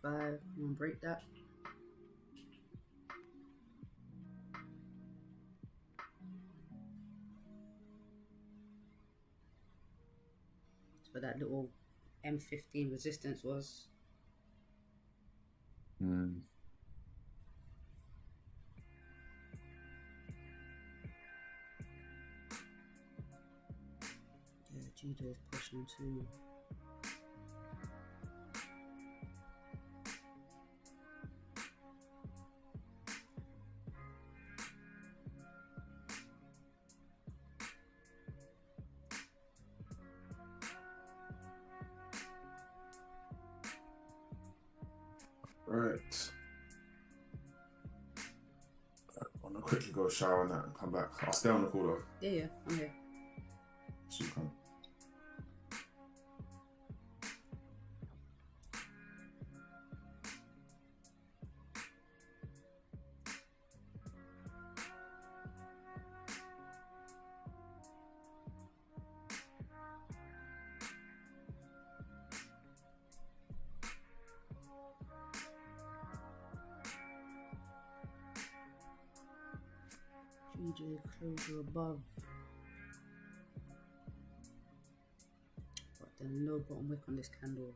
$55, I'm gonna break that. That's where that little M15 resistance was. Yeah, GJ is pushing too. Right. I'm gonna quickly go shower and that and come back. I'll stay on the call though. Yeah, I'm here. So you can. GJ closure above. But then low bottom wick on this candle.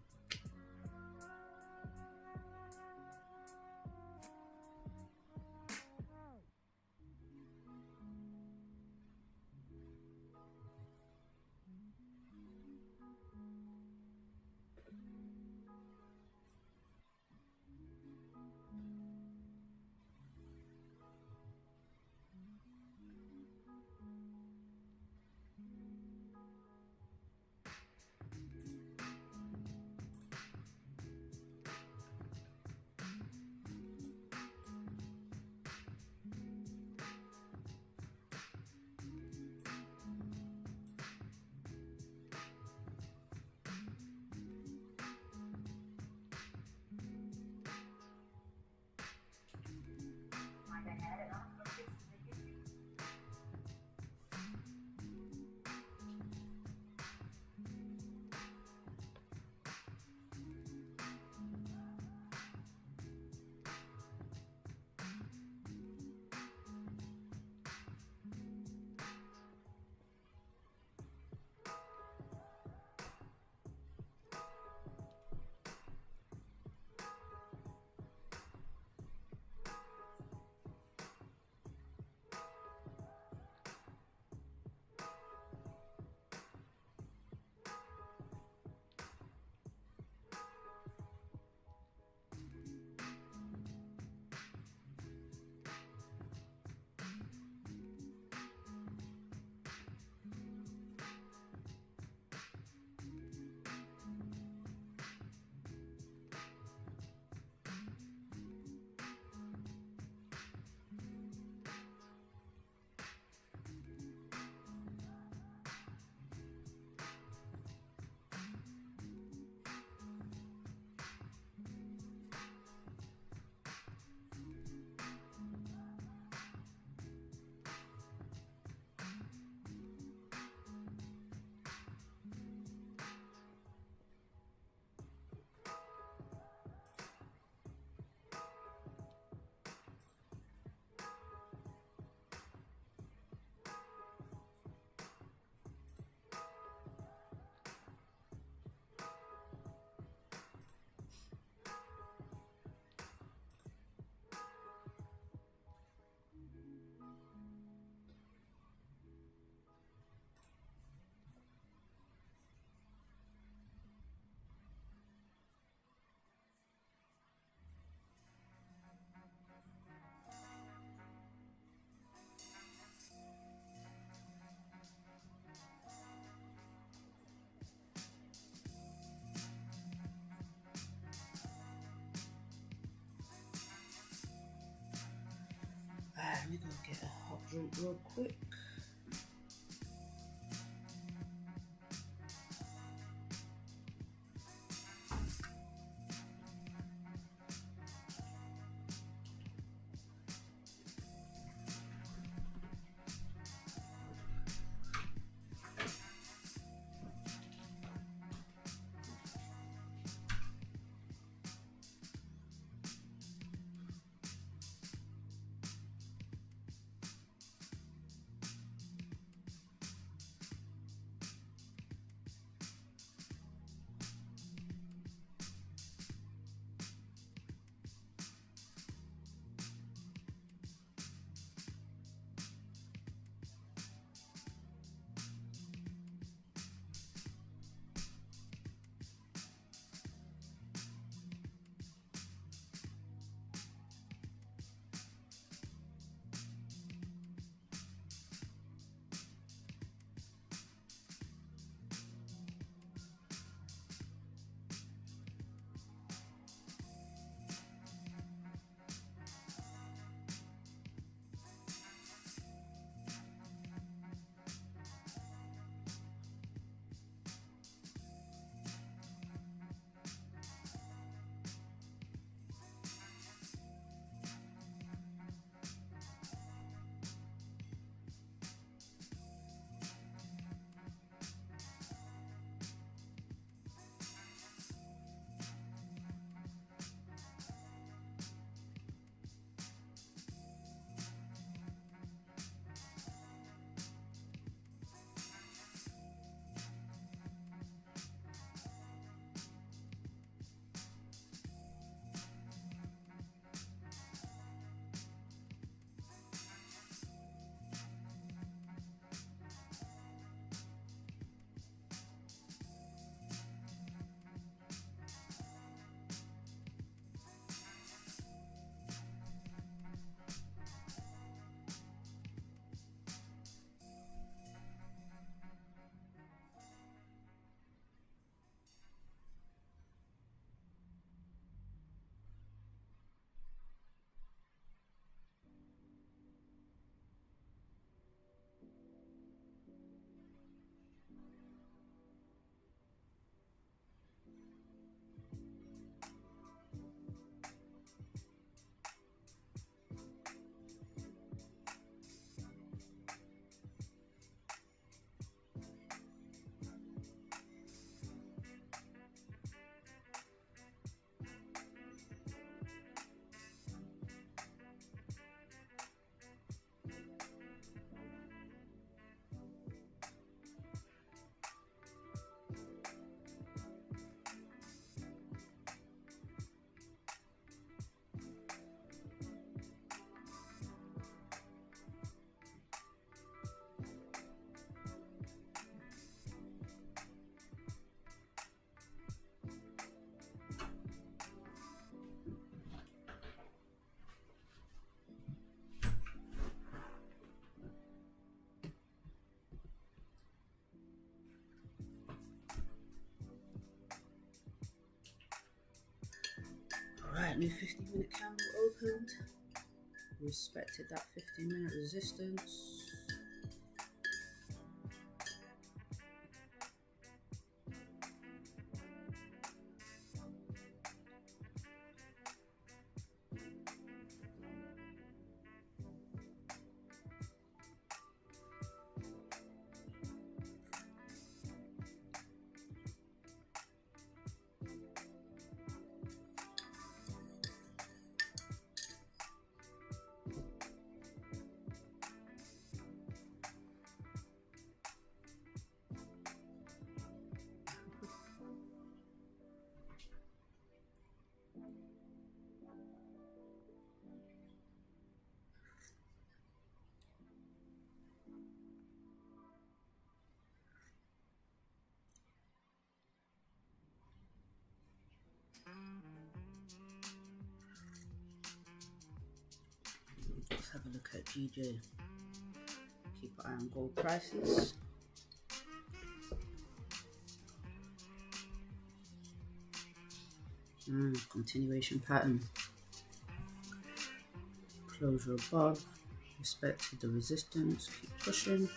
Let me go get a hot drink real quick. That new 15-minute candle opened. Respected that 15-minute resistance. Let's have a look at GJ. Keep an eye on gold prices. Continuation pattern. Closure above. Respected the resistance. Keep pushing.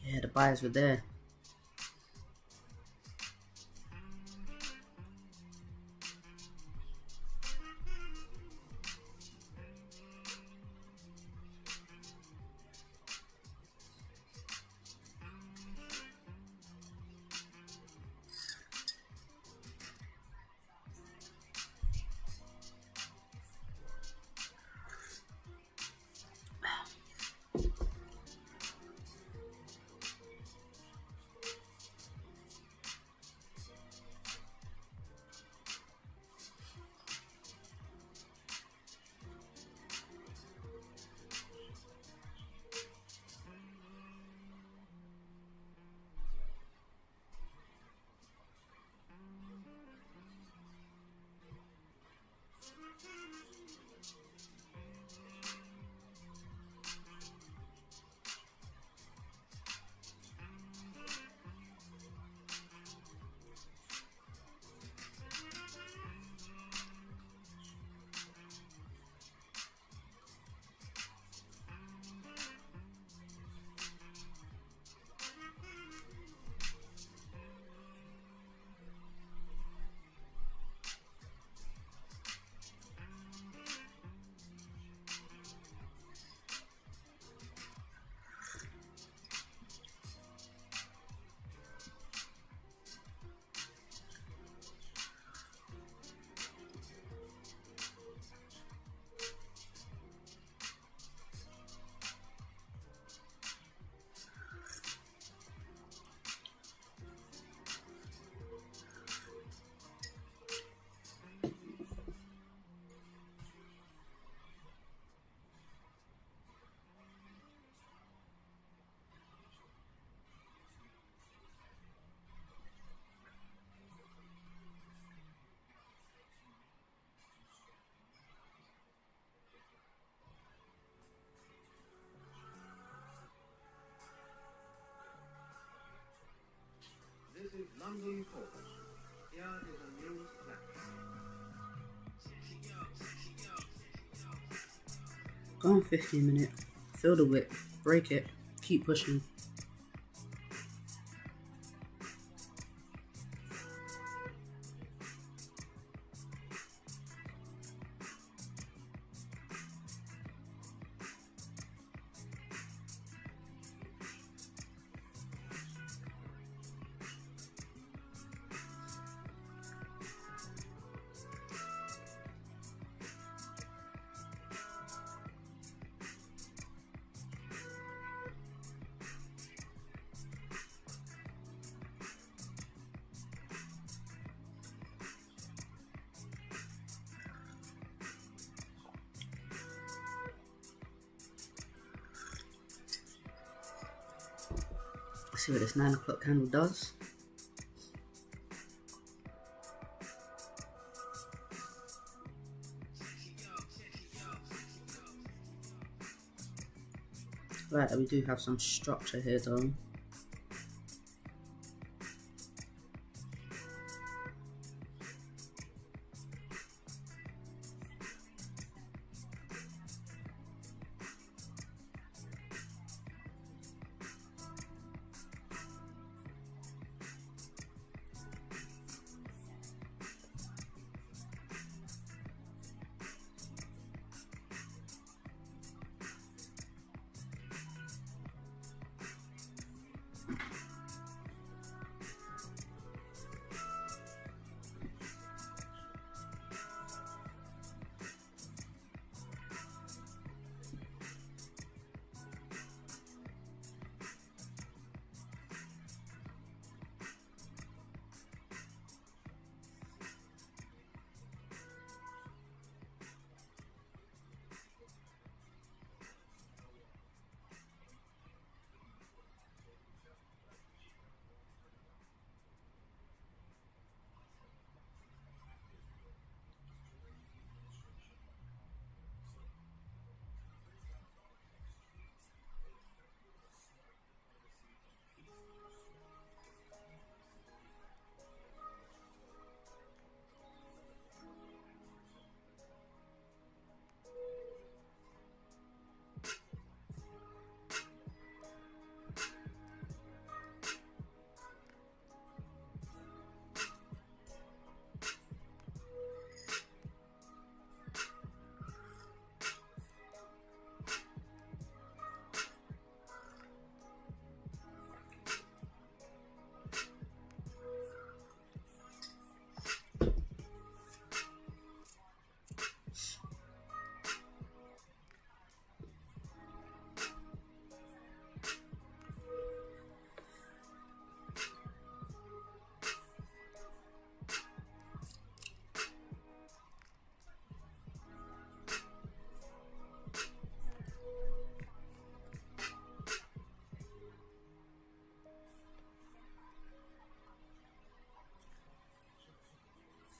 Yeah, the buyers were there. This is London Focus. Here is a news flash. Go on 15-minute. Feel the wick. Break it. Keep pushing. Let's see what this 9 o'clock candle does. Right, we do have some structure here though.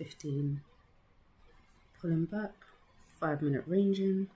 15 pulling back, 5 minute ranging.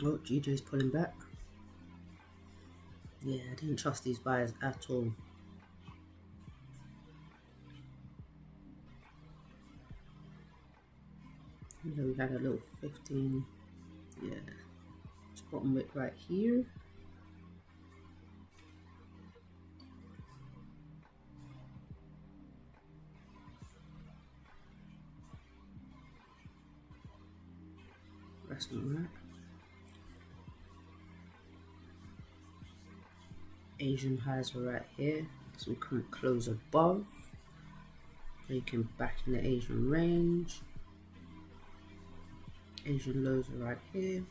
Oh, GJ's pulling back. Yeah, I didn't trust these buyers at all. So we got a little 15. Yeah, it's bottom wick right here. That's not right. Asian highs are right here, so we can't close above. Breaking back in the Asian range. Asian lows are right here.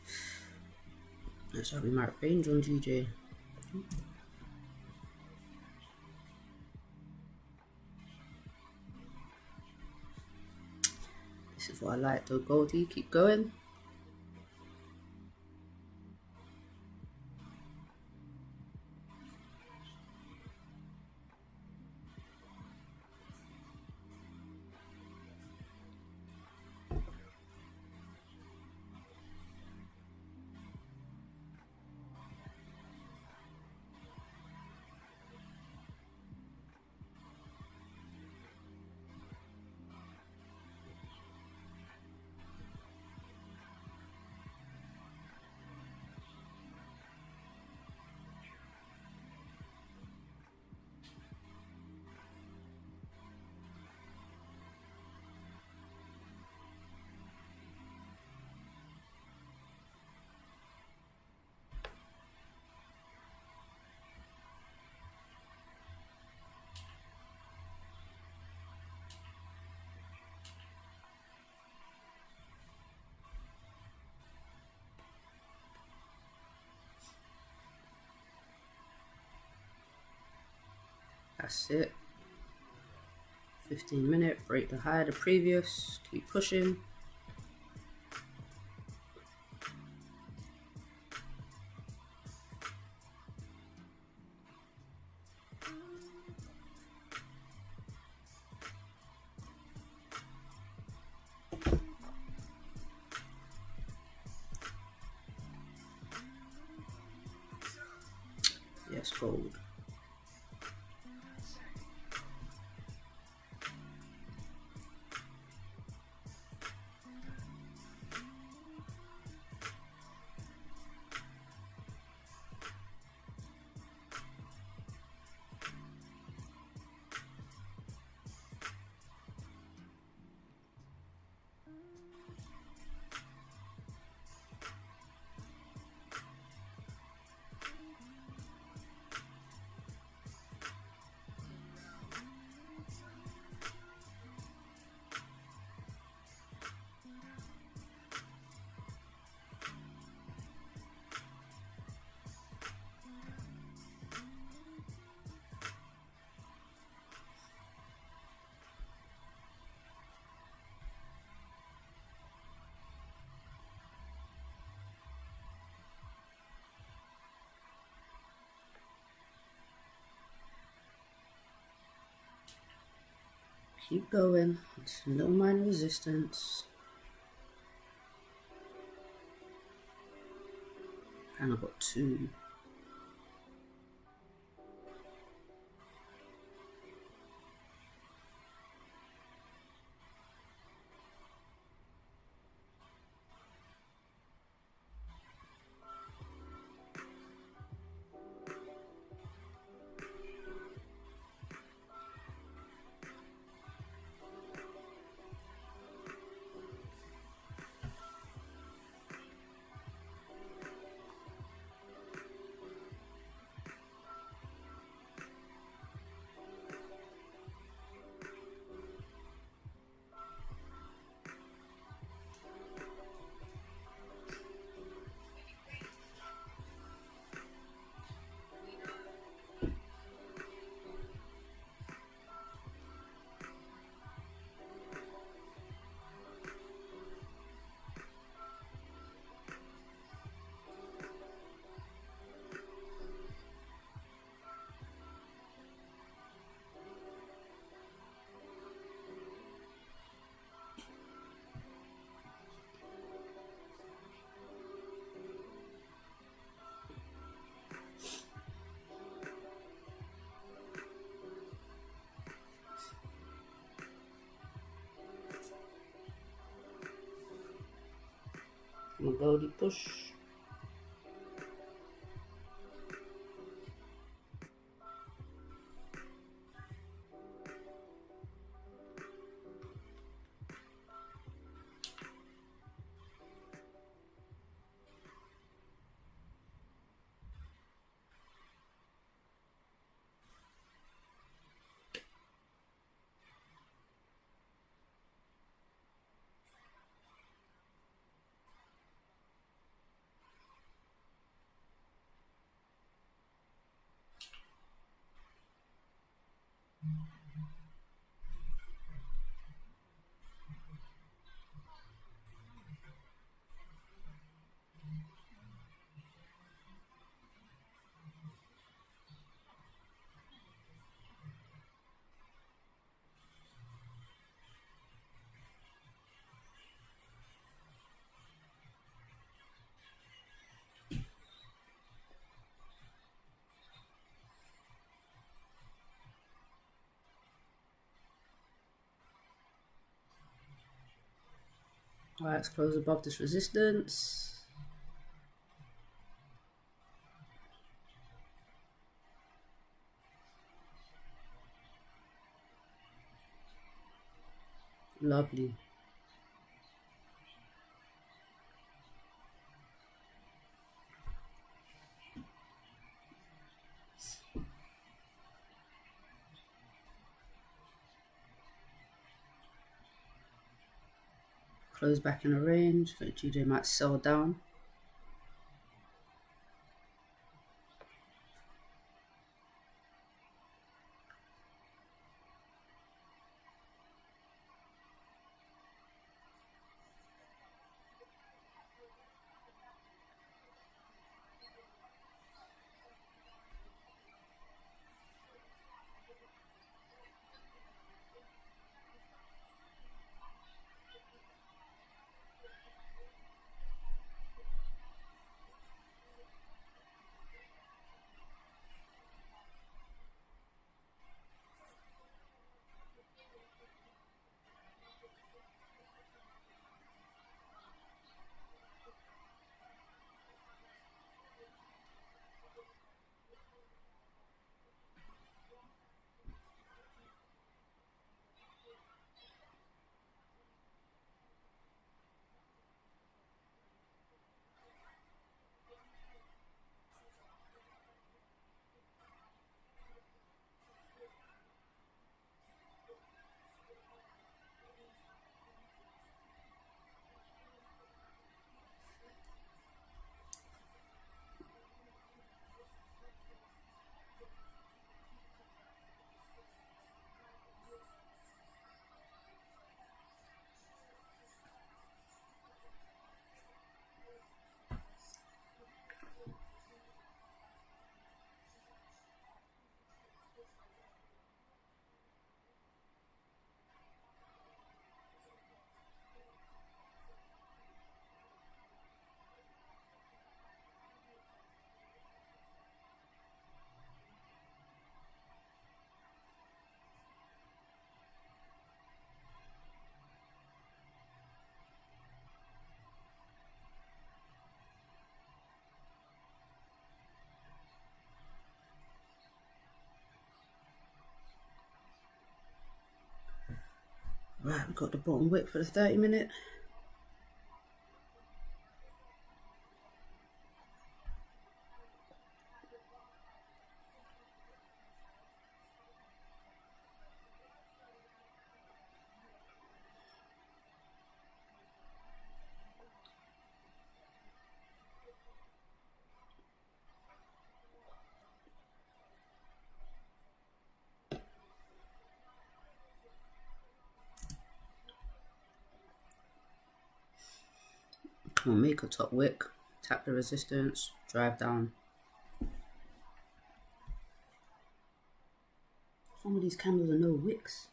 Let's hope we might range on GJ. This is what I like though, Goldie. Keep going. That's it. 15 minute, break the high, the previous, keep pushing. Yes, gold. Keep going. It's a little minor resistance. And I've got two. Magodi push. Alright, let's close above this resistance. Lovely. Close back in a range. I think GJ might sell down. Right, we've got the bottom wick for the 30-minute. We'll make a top wick, tap the resistance, drive down. Some of these candles are no wicks.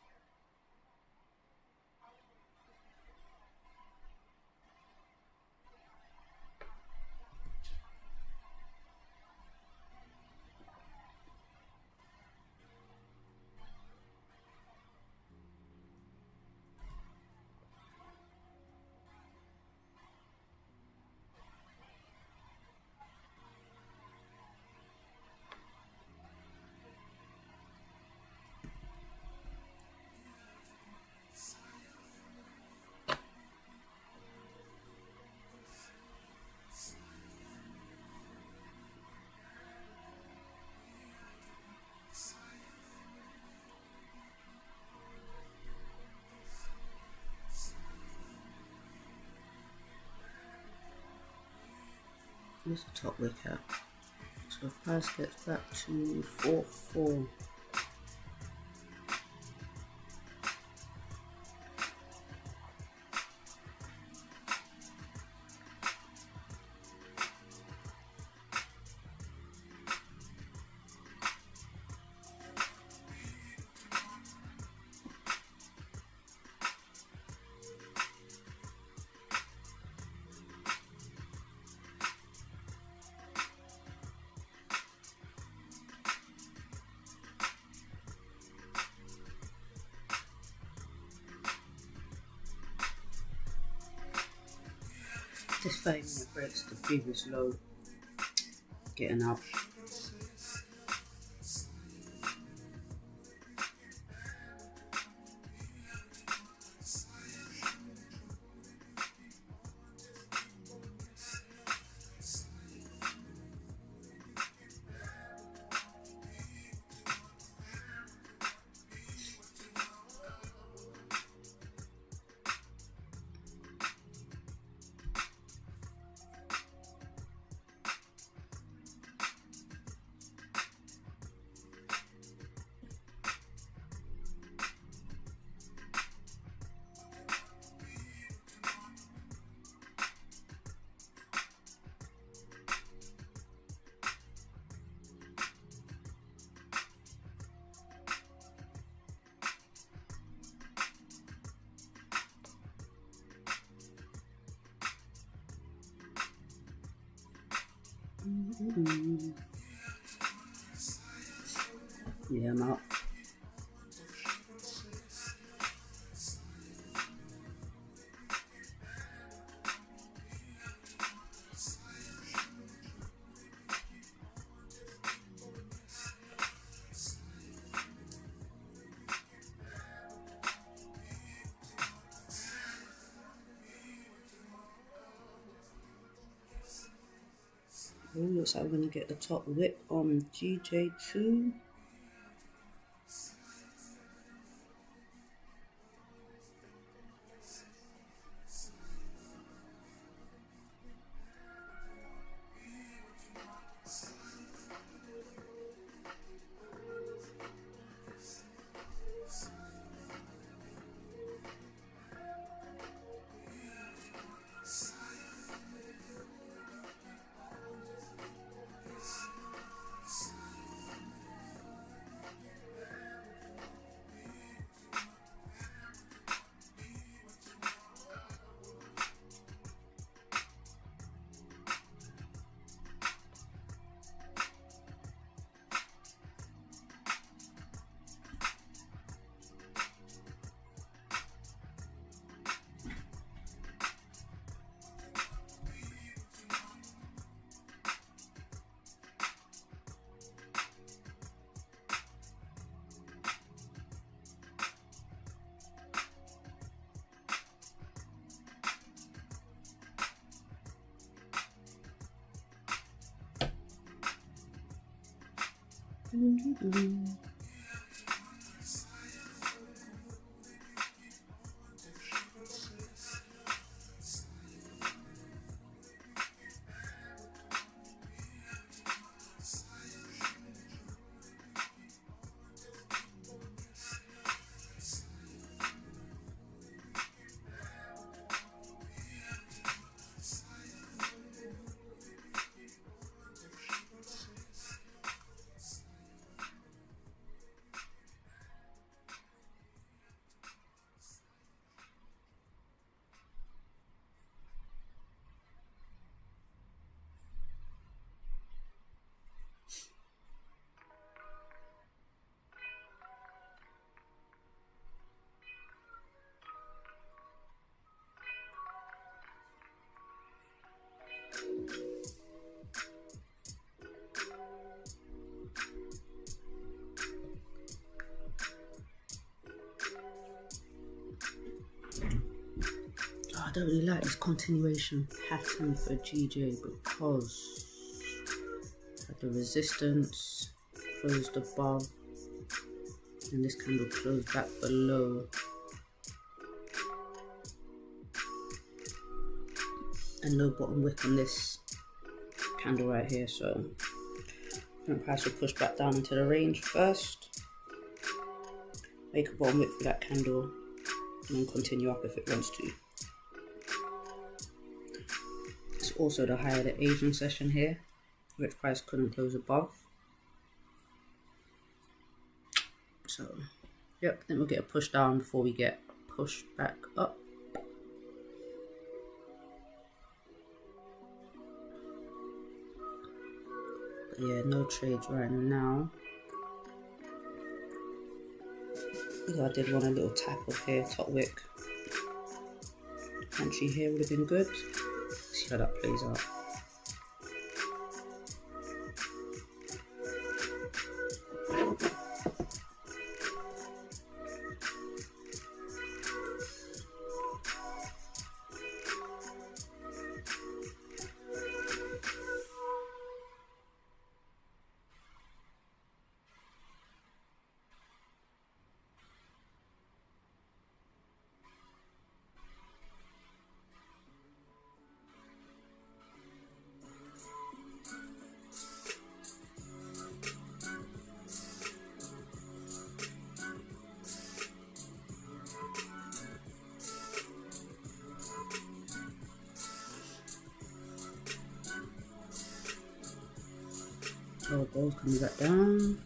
Where's the top wick at? So if price gets back to 4.4. This 30-minute breaks the previous low, getting up. Yeah, I'm out. Oh, looks like we're going to get the top whip on GJ2. I don't really like this continuation pattern for GJ because the resistance closed above and this candle closed back below, and low bottom wick on this candle right here, so I think price will push back down into the range first, make a bottom wick for that candle, and then continue up if it wants to. It's also the high of the Asian session here, which price couldn't close above. So, yep, then we'll get a push down before we get a push back up. But yeah, no trades right now. I think I did want a little tap of here, top wick. Entry here would have been good. See how that plays out. So gold coming back down.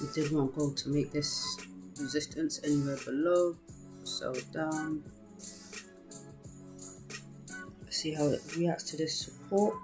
We did want gold to make this resistance anywhere below, sell down. See how it reacts to this support.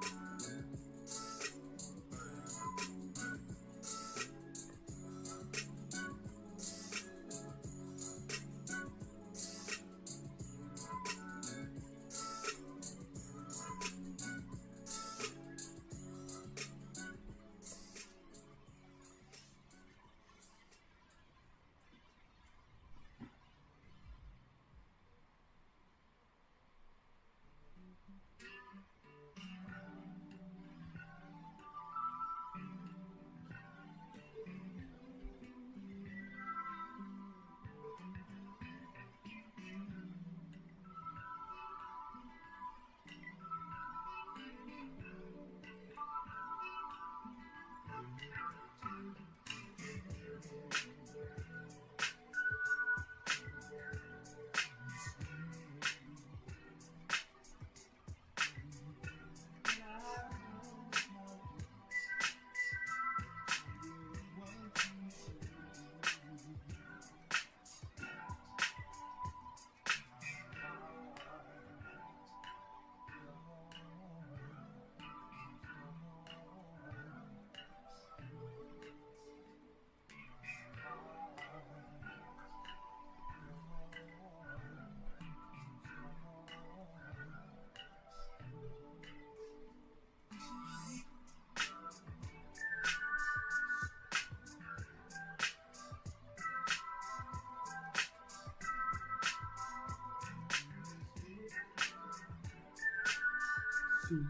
Yeah,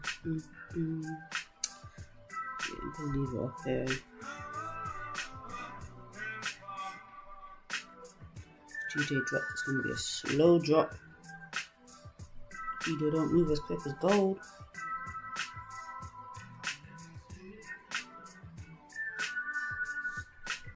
we'll leave it off there. GJ drop is going to be a slow drop. Either don't move as quick as gold.